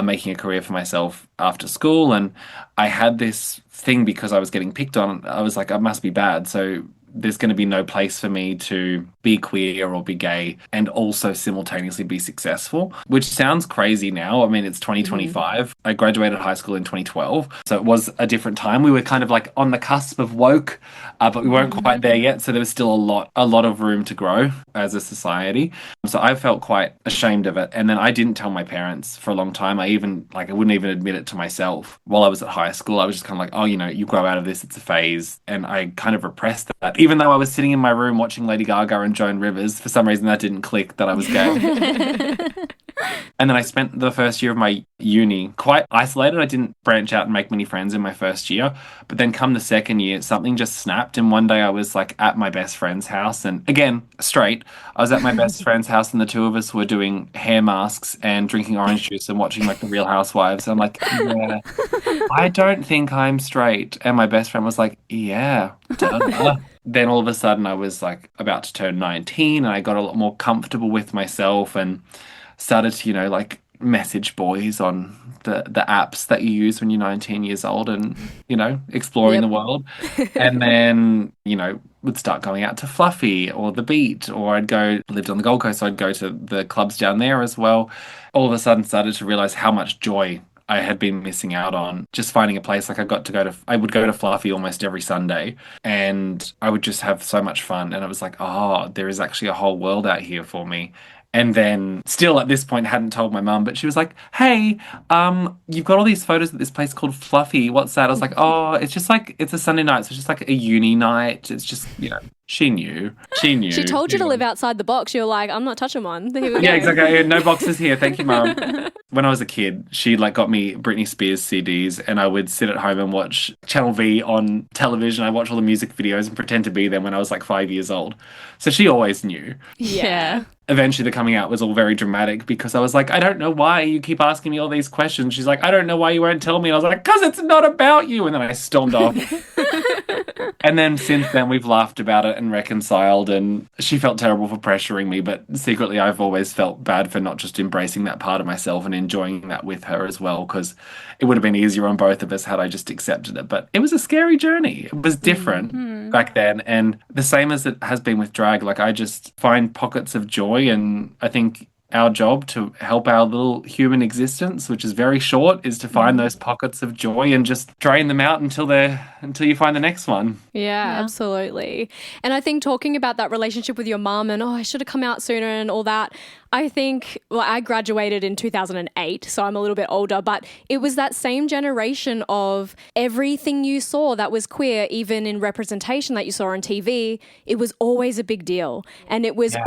making a career for myself after school. And I had this thing because I was getting picked on. I was like, I must be bad. So there's going to be no place for me to be queer or be gay and also simultaneously be successful, which sounds crazy now. I mean, it's 2025. I graduated high school in 2012. So it was a different time. We were kind of like on the cusp of woke, but we weren't quite there yet. So there was still a lot of room to grow as a society. So I felt quite ashamed of it. And then I didn't tell my parents for a long time. I wouldn't even admit it to myself. While I was at high school, I was just kind of like, oh, you grow out of this. It's a phase. And I kind of repressed that. Even though I was sitting in my room watching Lady Gaga and Joan Rivers, for some reason that didn't click that I was gay. And then I spent the first year of my uni quite isolated. I didn't branch out and make many friends in my first year. But then come the second year, something just snapped. And one day I was like at my best friend's house. And again, straight, I was at my best friend's house and the two of us were doing hair masks and drinking orange juice and watching like The Real Housewives. I'm like, yeah, I don't think I'm straight. And my best friend was like, yeah, duh. Then all of a sudden I was like about to turn 19 and I got a lot more comfortable with myself and started to, like message boys on the apps that you use when you're 19 years old and, exploring the world. And then, would start going out to Fluffy or the Beat, or lived on the Gold Coast, so I'd go to the clubs down there as well. All of a sudden started to realize how much joy I had been missing out on just finding a place. Like I would go to Fluffy almost every Sunday and I would just have so much fun. And it was like, oh, there is actually a whole world out here for me. And then still at this point hadn't told my mum, but she was like, hey, you've got all these photos at this place called Fluffy. What's that? I was like, oh, it's just like, it's a Sunday night. So it's just like a uni night. It's just, she knew. She knew. She told you to live outside the box. You were like, I'm not touching one. Here we go. Yeah, exactly. No boxes here. Thank you, Mum. When I was a kid, she got me Britney Spears CDs and I would sit at home and watch Channel V on television. I watch all the music videos and pretend to be them when I was 5 years old. So she always knew. Yeah. Eventually the coming out was all very dramatic because I was like, I don't know why you keep asking me all these questions. She's like, I don't know why you won't tell me. And I was like, because it's not about you. And then I stormed off. And then since then we've laughed about it and reconciled, and she felt terrible for pressuring me, but secretly I've always felt bad for not just embracing that part of myself and enjoying that with her as well, because it would have been easier on both of us had I just accepted it. But it was a scary journey. It was different back then, and the same as it has been with drag. I just find pockets of joy, and I think our job to help our little human existence, which is very short, is to find those pockets of joy and just drain them out until you find the next one. Yeah, absolutely. And I think talking about that relationship with your mum and, I should have come out sooner and all that, I think, I graduated in 2008, so I'm a little bit older, but it was that same generation of everything you saw that was queer, even in representation that you saw on TV, it was always a big deal. And it was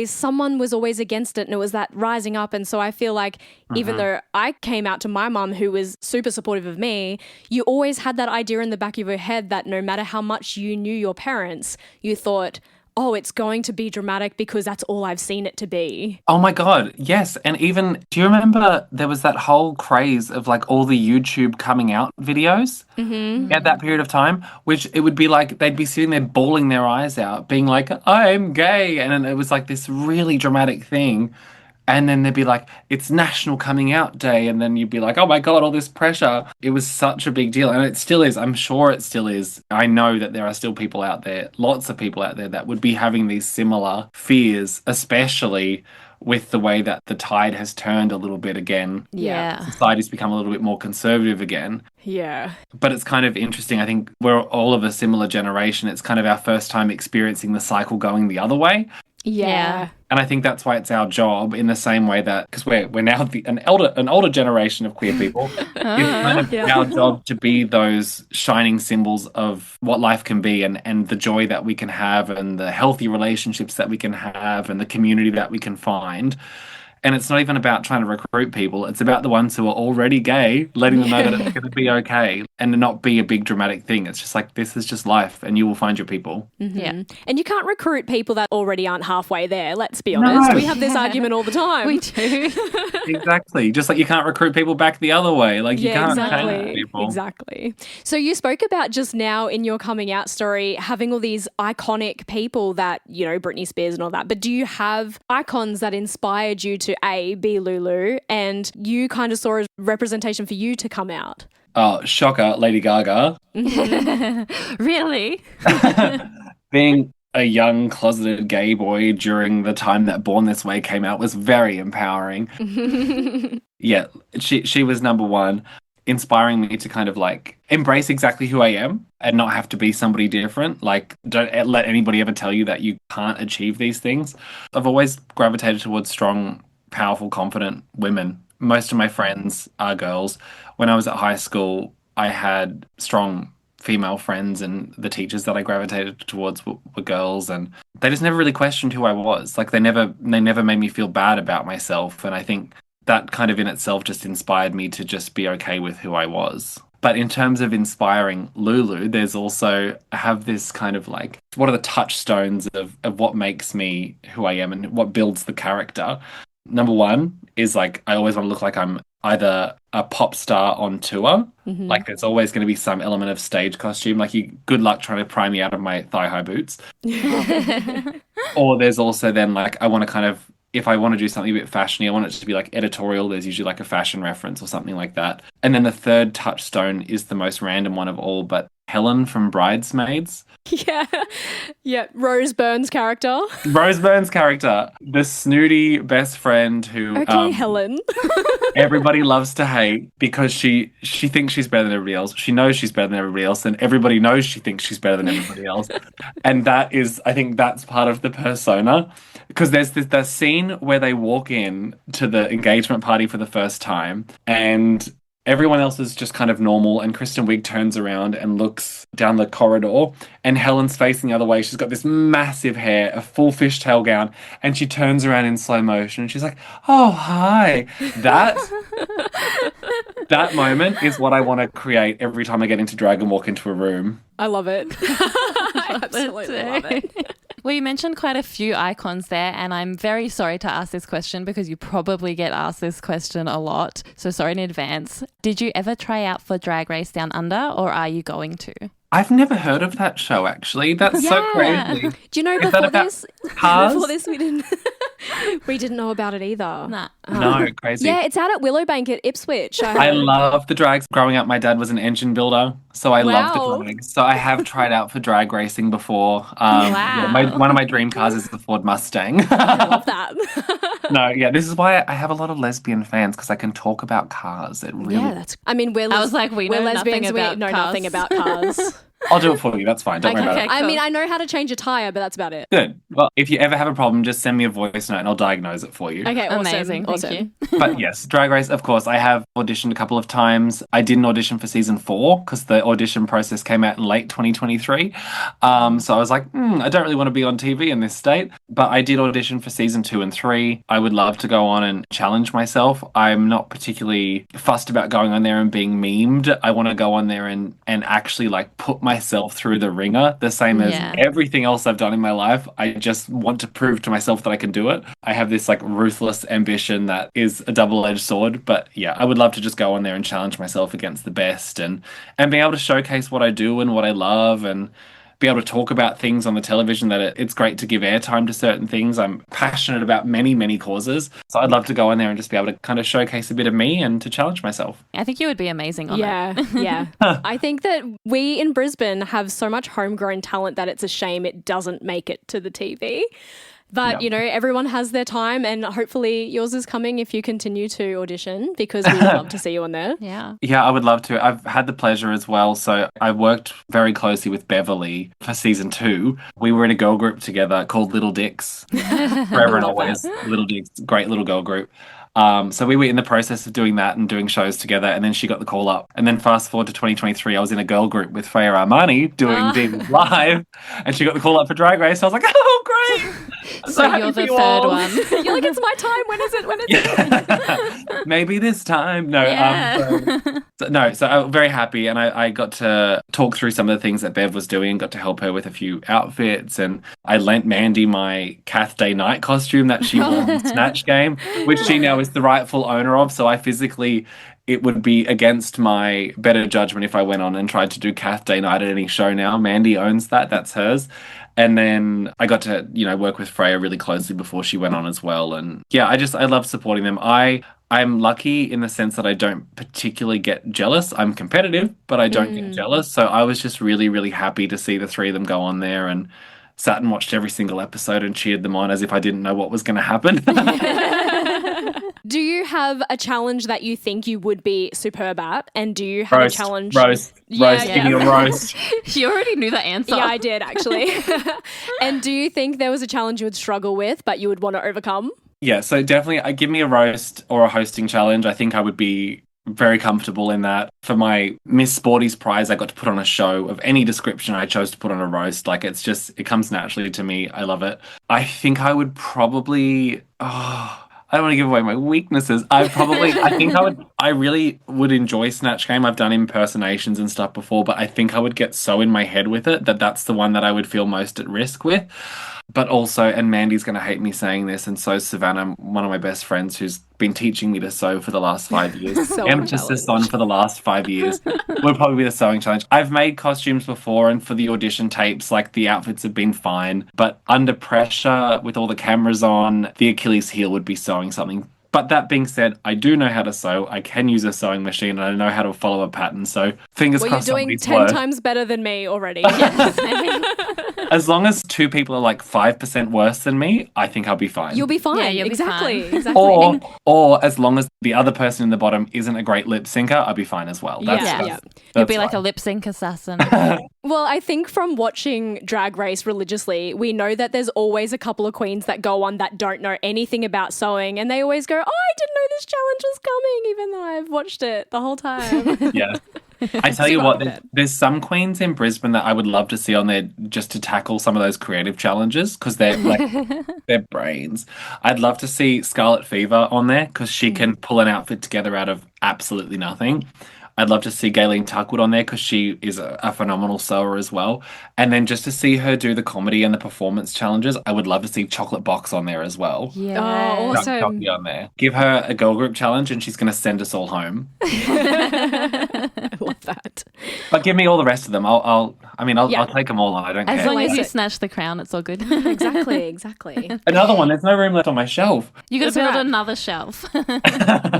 someone was always against it, and it was that rising up. And so I feel like even though I came out to my mum, who was super supportive of me, you always had that idea in the back of your head that no matter how much you knew your parents, you thought, oh, it's going to be dramatic because that's all I've seen it to be. Oh my God, yes. And even, do you remember there was that whole craze of all the YouTube coming out videos at that period of time, which it would be they'd be sitting there bawling their eyes out, being like, I'm gay. And then it was this really dramatic thing. And then they'd be like, it's National Coming Out Day. And then you'd be like, oh my God, all this pressure. It was such a big deal. And it still is. I'm sure it still is. I know that there are still people out there, lots of people out there that would be having these similar fears, especially with the way that the tide has turned a little bit again. Yeah. Society's become a little bit more conservative again. Yeah. But it's kind of interesting. I think we're all of a similar generation. It's kind of our first time experiencing the cycle going the other way. Yeah. And I think that's why it's our job, in the same way that, because we're now an older generation of queer people, it's kind of our job to be those shining symbols of what life can be, and the joy that we can have, and the healthy relationships that we can have, and the community that we can find. And it's not even about trying to recruit people. It's about the ones who are already gay, letting them know that it's going to be okay and not be a big dramatic thing. It's just like, this is just life and you will find your people. Yeah. And you can't recruit people that already aren't halfway there, let's be honest. No. We have this argument all the time. We do. Exactly. Just like you can't recruit people back the other way. Like you can't change people. Exactly. So you spoke about just now in your coming out story having all these iconic people that, you know, Britney Spears and all that. But do you have icons that inspired you to be Lulu, and you kind of saw a representation for you to come out? Oh, shocker, Lady Gaga. Really? Being a young closeted gay boy during the time that Born This Way came out was very empowering. Yeah, she was number one, inspiring me to kind of like embrace exactly who I am and not have to be somebody different. Like, don't let anybody ever tell you that you can't achieve these things. I've always gravitated towards strong, powerful, confident women. Most of my friends are girls. When I was at high school, I had strong female friends, and the teachers that I gravitated towards were girls, and they just never really questioned who I was. Like they never made me feel bad about myself. And I think that kind of in itself just inspired me to just be okay with who I was. But in terms of inspiring Lulu, there's also, I have this kind of like, what are the touchstones of what makes me who I am and what builds the character? Number one is like, I always want to look like I'm either a pop star on tour. Like there's always going to be some element of stage costume. Like good luck trying to pry me out of my thigh-high boots. Or there's also then like, I want to kind of, if I want to do something a bit fashiony, I want it to be like editorial. There's usually like a fashion reference or something like that. And then the third touchstone is the most random one of all, but Helen from Bridesmaids. Yeah. Rose Byrne's character. Rose Byrne's character, the snooty best friend who Helen. everybody loves to hate because she thinks she's better than everybody else. She knows she's better than everybody else, and everybody knows she thinks she's better than everybody else. And that is, I think that's part of the persona. Because there's the scene where they walk in to the engagement party for the first time, and everyone else is just kind of normal, and Kristen Wiig turns around and looks down the corridor, and Helen's facing the other way. She's got this massive hair, a full fishtail gown, and she turns around in slow motion, and she's like, "Oh, hi." That moment is what I want to create every time I get into drag and walk into a room. I love it. I absolutely love it. Well, you mentioned quite a few icons there, and I'm very sorry to ask this question because you probably get asked this question a lot. So sorry in advance. Did you ever try out for Drag Race Down Under, or are you going to? I've never heard of that show, actually. That's so crazy. Do you know Is that about cars? before this we didn't know about it either. Nah. No, crazy. Yeah, it's out at Willowbank at Ipswich. I love the drags. Growing up, my dad was an engine builder, so I love the drags. So I have tried out for drag racing before. One of my dream cars is the Ford Mustang. I love that. No, yeah, this is why I have a lot of lesbian fans, because I can talk about cars. It really. Yeah, that's. I mean, I was like, we know nothing lesbians. about We know cars. nothing about cars. I'll do it for you. That's fine. Don't worry about it. Cool. I mean, I know how to change a tire, but that's about it. Good. Well, if you ever have a problem, just send me a voice note and I'll diagnose it for you. Okay, awesome. Amazing. Awesome. Thank you. But yes, Drag Race, of course, I have auditioned a couple of times. I didn't audition for season 4 because the audition process came out in late 2023. So I was like, I don't really want to be on TV in this state. But I did audition for season 2 and 3. I would love to go on and challenge myself. I'm not particularly fussed about going on there and being memed. I want to go on there and actually like put myself through the ringer, the same as everything else I've done in my life. I just want to prove to myself that I can do it. I have this like ruthless ambition that is a double-edged sword, but yeah, I would love to just go on there and challenge myself against the best and be able to showcase what I do and what I love and be able to talk about things on the television that it's great to give airtime to certain things. I'm passionate about many, many causes. So I'd love to go in there and just be able to kind of showcase a bit of me and to challenge myself. I think you would be amazing on it. Yeah. I think that we in Brisbane have so much homegrown talent that it's a shame it doesn't make it to the TV. But, you know, everyone has their time, and hopefully yours is coming if you continue to audition, because we would love to see you on there. Yeah. Yeah, I would love to. I've had the pleasure as well. So I worked very closely with Beverly for season 2. We were in a girl group together called Little Dicks. Forever and always. Little Dicks, great little girl group. So we were in the process of doing that and doing shows together, and then she got the call up. And then fast forward to 2023, I was in a girl group with Freya Armani doing Divas Live, and she got the call up for Drag Race. I was like, oh, great! So you're the third one. You're like, it's my time. When is it? When is it? Maybe this time. No. Yeah. So I'm very happy, and I got to talk through some of the things that Bev was doing, got to help her with a few outfits, and I lent Mandy my Cath Day Night costume that she wore in Snatch Game, which she now is the rightful owner of. So it would be against my better judgment if I went on and tried to do Cath Day Night at any show now. Mandy owns that. That's hers. And then I got to, work with Freya really closely before she went on as well. And yeah, I love supporting them. I'm lucky in the sense that I don't particularly get jealous. I'm competitive, but I don't get jealous. So I was just really, really happy to see the three of them go on there, and sat and watched every single episode and cheered them on as if I didn't know what was going to happen. Do you have a challenge that you think you would be superb at? And do you have a challenge? Roast. Give me a roast. You already knew the answer. Yeah, I did actually. And do you think there was a challenge you would struggle with, but you would want to overcome? Yeah, so definitely give me a roast or a hosting challenge. I think I would be very comfortable in that. For my Miss Sporties prize, I got to put on a show of any description. I chose to put on a roast. Like, it comes naturally to me. I love it. I think I would probably... I don't want to give away my weaknesses. I really would enjoy Snatch Game. I've done impersonations and stuff before, but I think I would get so in my head with it that that's the one that I would feel most at risk with. But also, and Mandy's going to hate me saying this, and so Savannah, one of my best friends who's been teaching me to sew for the last 5 years. Emphasis on for the last 5 years would probably be the sewing challenge. I've made costumes before, and for the audition tapes, like, the outfits have been fine. But under pressure, with all the cameras on, the Achilles heel would be sewing something. But that being said, I do know how to sew. I can use a sewing machine, and I know how to follow a pattern. So fingers crossed. Well, you're doing 10 times better than me already. As long as two people are like 5% worse than me, I think I'll be fine. You'll be fine. Yeah, you'll exactly. be fine. Exactly. Or as long as the other person in the bottom isn't a great lip syncer, I'll be fine as well. You'll be like a lip sync assassin. Well, I think from watching Drag Race religiously, we know that there's always a couple of queens that go on that don't know anything about sewing, and they always go, oh, I didn't know this challenge was coming, even though I've watched it the whole time. Yeah. I tell you what, there's some queens in Brisbane that I would love to see on there just to tackle some of those creative challenges, because they're like they're brains. I'd love to see Scarlet Fever on there because she can pull an outfit together out of absolutely nothing. I'd love to see Gayleen Tuckwood on there because she is a phenomenal sewer as well. And then just to see her do the comedy and the performance challenges, I would love to see Chocolate Box on there as well. Yeah. Oh, awesome. On there. Give her a girl group challenge and she's going to send us all home. I love that. But give me all the rest of them. I'll take them all on. I don't care. As long as you snatch the crown, it's all good. Exactly. Another one. There's no room left on my shelf. You got to build another shelf.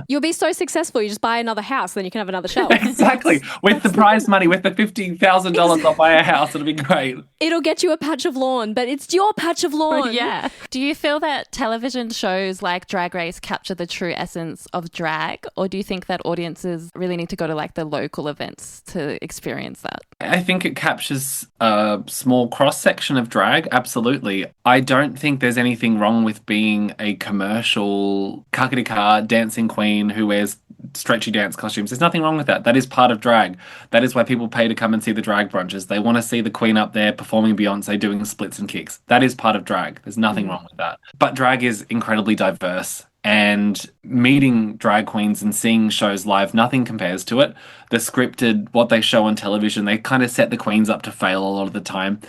You'll be so successful. You just buy another house, then you can have another shelf. Exactly. With the prize money, with the $50,000, I'll buy a house. It'll be great. It'll get you a patch of lawn, but it's your patch of lawn. Yeah. Do you feel that television shows like Drag Race capture the true essence of drag, or do you think that audiences really need to go to like the local events to experience that? I think it captures a small cross-section of drag, absolutely. I don't think there's anything wrong with being a commercial kakadika dancing queen who wears stretchy dance costumes. There's nothing wrong with that. That is part of drag. That is why people pay to come and see the drag brunches. They want to see the queen up there performing Beyonce doing splits and kicks. That is part of drag. There's nothing wrong with that. But drag is incredibly diverse. And meeting drag queens and seeing shows live, nothing compares to it. The scripted, what they show on television, they kind of set the queens up to fail a lot of the time.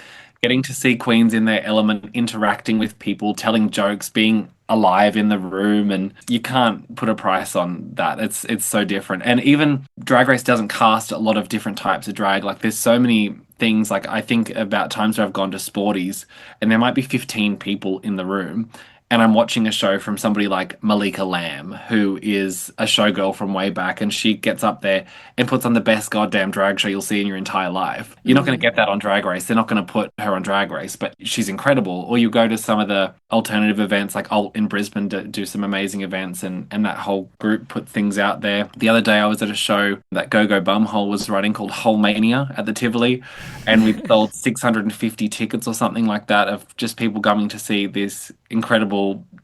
Getting to see queens in their element, interacting with people, telling jokes, being alive in the room, and you can't put a price on that. It's so different. And even Drag Race doesn't cast a lot of different types of drag. Like, there's so many things. Like, I think about times where I've gone to Sporties and there might be 15 people in the room, and I'm watching a show from somebody like Malika Lamb, who is a showgirl from way back, and she gets up there and puts on the best goddamn drag show you'll see in your entire life. You're not going to get that on Drag Race. They're not going to put her on Drag Race, but she's incredible. Or you go to some of the alternative events, like Alt in Brisbane do some amazing events, and that whole group put things out there. The other day I was at a show that Go-Go Bumhole was running called Whole Mania at the Tivoli, and we sold 650 tickets or something like that of just people coming to see this incredible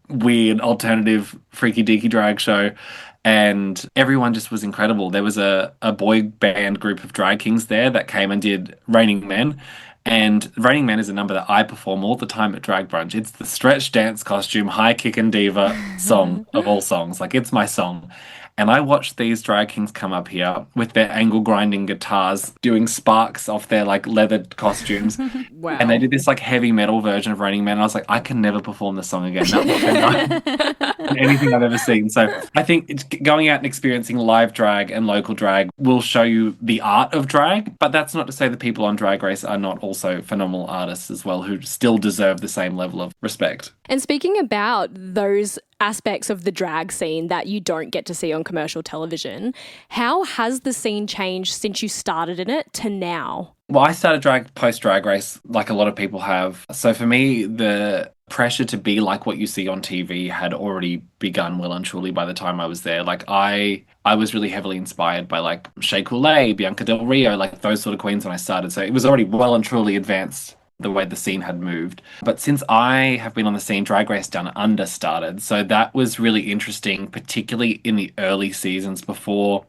weird, alternative, freaky deaky drag show. And everyone just was incredible. There was a boy band group of drag kings there that came and did Raining Men. And Raining Man is a number that I perform all the time at Drag Brunch. It's the stretch dance costume, high kick and diva song of all songs. Like, it's my song. And I watched these drag kings come up here with their angle grinding guitars, doing sparks off their like leathered costumes. Wow. And they did this like heavy metal version of Raining Man. I was like, I can never perform this song again. That was anything I've ever seen. So I think it's going out and experiencing live drag and local drag will show you the art of drag. But that's not to say the people on Drag Race are not also phenomenal artists as well, who still deserve the same level of respect. And speaking about those aspects of the drag scene that you don't get to see on commercial television, how has the scene changed since you started in it to now? Well, I started drag post Drag Race like a lot of people have. So for me, the pressure to be like what you see on TV had already begun well and truly by the time I was there. Like I was really heavily inspired by like Shea Coulee, Bianca Del Rio, like those sort of queens when I started. So it was already well and truly advanced the way the scene had moved. But since I have been on the scene, Drag Race Down Under started. So that was really interesting, particularly in the early seasons before.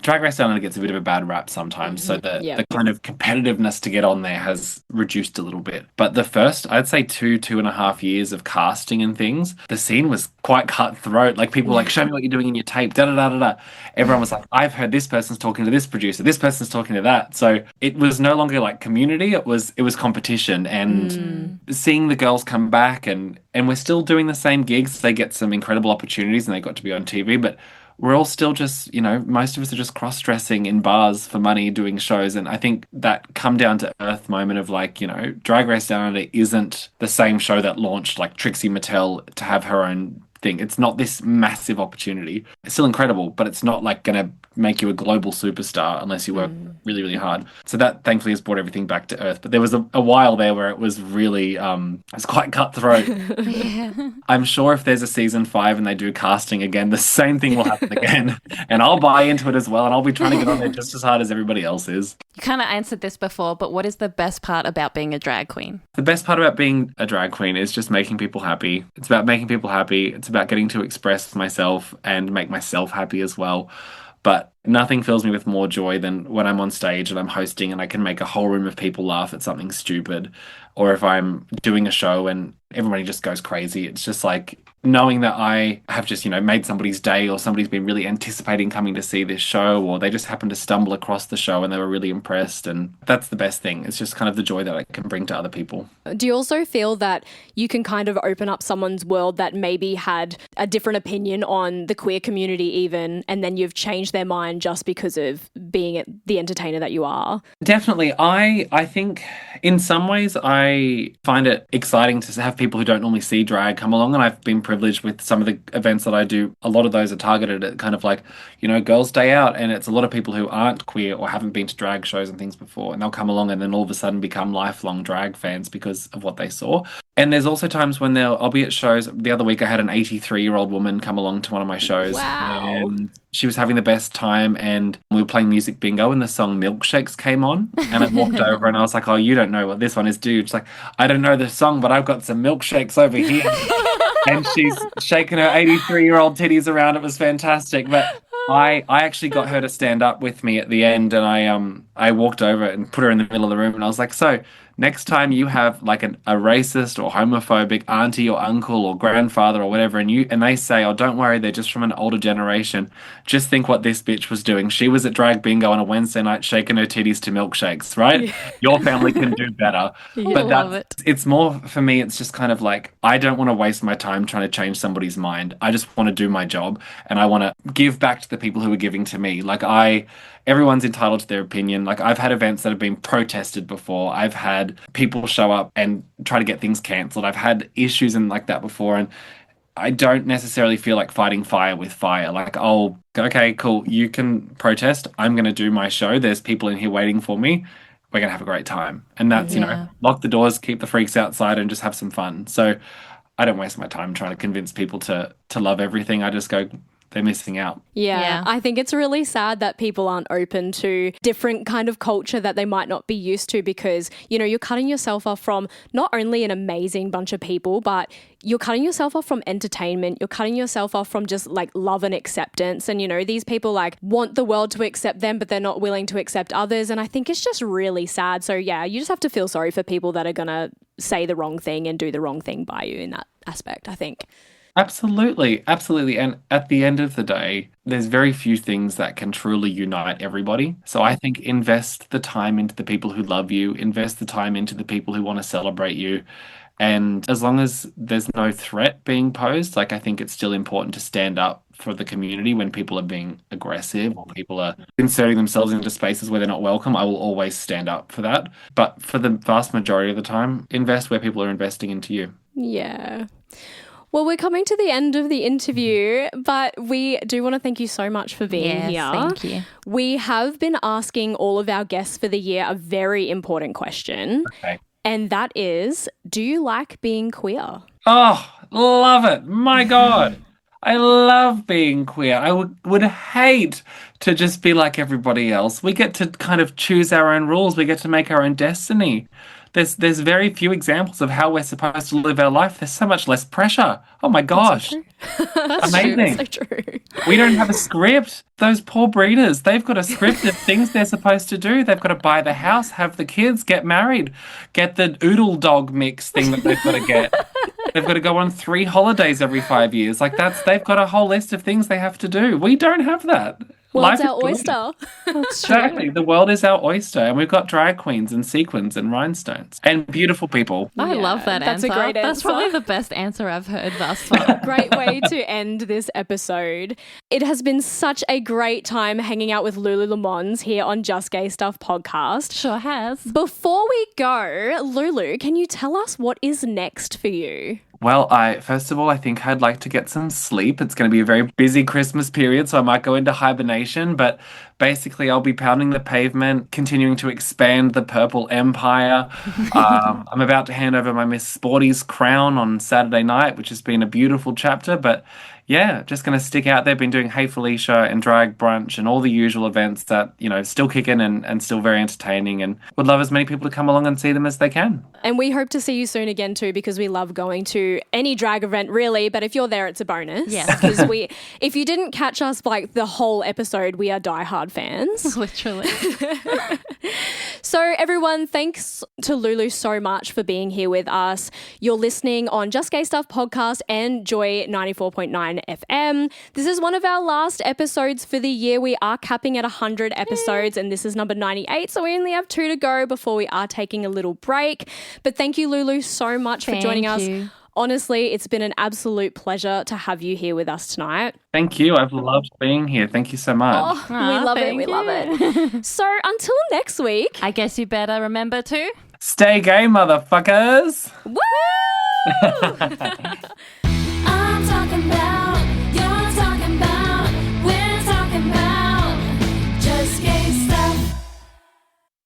Drag Race Down Under gets a bit of a bad rap sometimes, so the kind of competitiveness to get on there has reduced a little bit. But the first, I'd say 2.5 years of casting and things, the scene was quite cutthroat. Like people were like, show me what you're doing in your tape, da da da da da. Everyone was like, I've heard this person's talking to this producer, this person's talking to that. So it was no longer like community, it was competition. And seeing the girls come back and we're still doing the same gigs, they get some incredible opportunities and they got to be on TV, but we're all still just, most of us are just cross-dressing in bars for money doing shows. And I think that come down to earth moment of like, Drag Race Down Under isn't the same show that launched like Trixie Mattel to have her own thing. It's not this massive opportunity. It's still incredible, but it's not like going to make you a global superstar unless you work really, really hard. So that thankfully has brought everything back to earth. But there was a while there where it was really, it was quite cutthroat. Yeah. I'm sure if there's a season 5 and they do casting again, the same thing will happen again. And I'll buy into it as well. And I'll be trying to get on there just as hard as everybody else is. You kind of answered this before, but what is the best part about being a drag queen? The best part about being a drag queen is just making people happy. It's about making people happy. It's about getting to express myself and make myself happy as well. But nothing fills me with more joy than when I'm on stage and I'm hosting and I can make a whole room of people laugh at something stupid. Or if I'm doing a show and everybody just goes crazy. It's just like knowing that I have just, made somebody's day, or somebody's been really anticipating coming to see this show, or they just happened to stumble across the show and they were really impressed. And that's the best thing. It's just kind of the joy that I can bring to other people. Do you also feel that you can kind of open up someone's world that maybe had a different opinion on the queer community even, and then you've changed their mind just because of being the entertainer that you are? Definitely. I think in some ways I find it exciting to have people who don't normally see drag come along, and I've been privileged with some of the events that I do. A lot of those are targeted at kind of like, Girls' Day Out, and it's a lot of people who aren't queer or haven't been to drag shows and things before, and they'll come along and then all of a sudden become lifelong drag fans because of what they saw. And there's also times when I'll be at shows. The other week I had an 83-year-old woman come along to one of my shows. Wow. And she was having the best time, and we were playing music bingo and the song Milkshakes came on, and I walked over and I was like, oh, you don't know what this one is, dude. She's like, I don't know the song, but I've got some milkshakes over here. And she's shaking her 83-year-old titties around. It was fantastic. But I actually got her to stand up with me at the end, and I walked over and put her in the middle of the room, and I was like, so next time you have like a racist or homophobic auntie or uncle or grandfather or whatever, and they say, oh, don't worry, they're just from an older generation, just think what this bitch was doing. She was at drag bingo on a Wednesday night shaking her titties to milkshakes, right? Yeah. Your family can do better. But it's more, for me, it's just kind of like, I don't want to waste my time trying to change somebody's mind. I just want to do my job, and I want to give back to the people who are giving to me. Everyone's entitled to their opinion. Like, I've had events that have been protested before. I've had people show up and try to get things cancelled. I've had issues and like that before, and I don't necessarily feel like fighting fire with fire. Like, oh, okay, cool, you can protest. I'm going to do my show. There's people in here waiting for me. We're going to have a great time. And that's, lock the doors, keep the freaks outside, and just have some fun. So I don't waste my time trying to convince people to love everything. I just go, they're missing out. Yeah, I think it's really sad that people aren't open to different kind of culture that they might not be used to because, you know, you're cutting yourself off from not only an amazing bunch of people, but you're cutting yourself off from entertainment. You're cutting yourself off from just like love and acceptance. And, you know, these people like want the world to accept them, but they're not willing to accept others. And I think it's just really sad. So yeah, you just have to feel sorry for people that are going to say the wrong thing and do the wrong thing by you in that aspect, I think. Absolutely, absolutely. And at the end of the day, there's very few things that can truly unite everybody. So I think invest the time into the people who love you, invest the time into the people who want to celebrate you. And as long as there's no threat being posed, like I think it's still important to stand up for the community when people are being aggressive or people are inserting themselves into spaces where they're not welcome. I will always stand up for that. But for the vast majority of the time, invest where people are investing into you. Yeah. Well, we're coming to the end of the interview, but we do want to thank you so much for being here. Thank you. We have been asking all of our guests for the year a very important question. Okay. And that is, do you like being queer? Oh, love it. My God. I love being queer. I would hate to just be like everybody else. We get to kind of choose our own rules. We get to make our own destiny. There's very few examples of how we're supposed to live our life. There's so much less pressure. Oh my gosh. That's amazing. So true. We don't have a script. Those poor breeders, they've got a script of things they're supposed to do. They've got to buy the house, have the kids, get married, get the oodle dog mix thing that they've got to get. They've got to go on 3 holidays every 5 years. Like they've got a whole list of things they have to do. We don't have that. World's Life is our good. oyster. Exactly. The world is our oyster, and we've got drag queens and sequins and rhinestones and beautiful people. I Yeah, love that that's answer. a great That's answer. probably the best answer I've heard thus far. Great way to end this episode. It has been such a great time hanging out with Lulu Lemans here on Just Gay Stuff podcast. Sure has. Before we go, Lulu, can you tell us what is next for you? Well, first of all, I think I'd like to get some sleep. It's going to be a very busy Christmas period, so I might go into hibernation. But basically, I'll be pounding the pavement, continuing to expand the purple empire. I'm about to hand over my Miss Sporty's crown on Saturday night, which has been a beautiful chapter. But yeah, just going to stick out there. Been doing Hey Felicia and Drag Brunch and all the usual events that, you know, still kicking and still very entertaining, and would love as many people to come along and see them as they can. And we hope to see you soon again too, because we love going to any drag event really, but if you're there, it's a bonus. Yeah. Because if you didn't catch us like the whole episode, we are diehard fans. Literally. So everyone, thanks to Lulu so much for being here with us. You're listening on Just Gay Stuff podcast and Joy 94.9 FM. This is one of our last episodes for the year. We are capping at 100 episodes and this is number 98. So we only have 2 to go before we are taking a little break. But thank you, Lulu, so much for joining us. you. Honestly, it's been an absolute pleasure to have you here with us tonight. Thank you. I've loved being here. Thank you so much. Oh, we love it. thank We love you. it. So until next week. I guess you better remember to Stay gay, motherfuckers. Woo!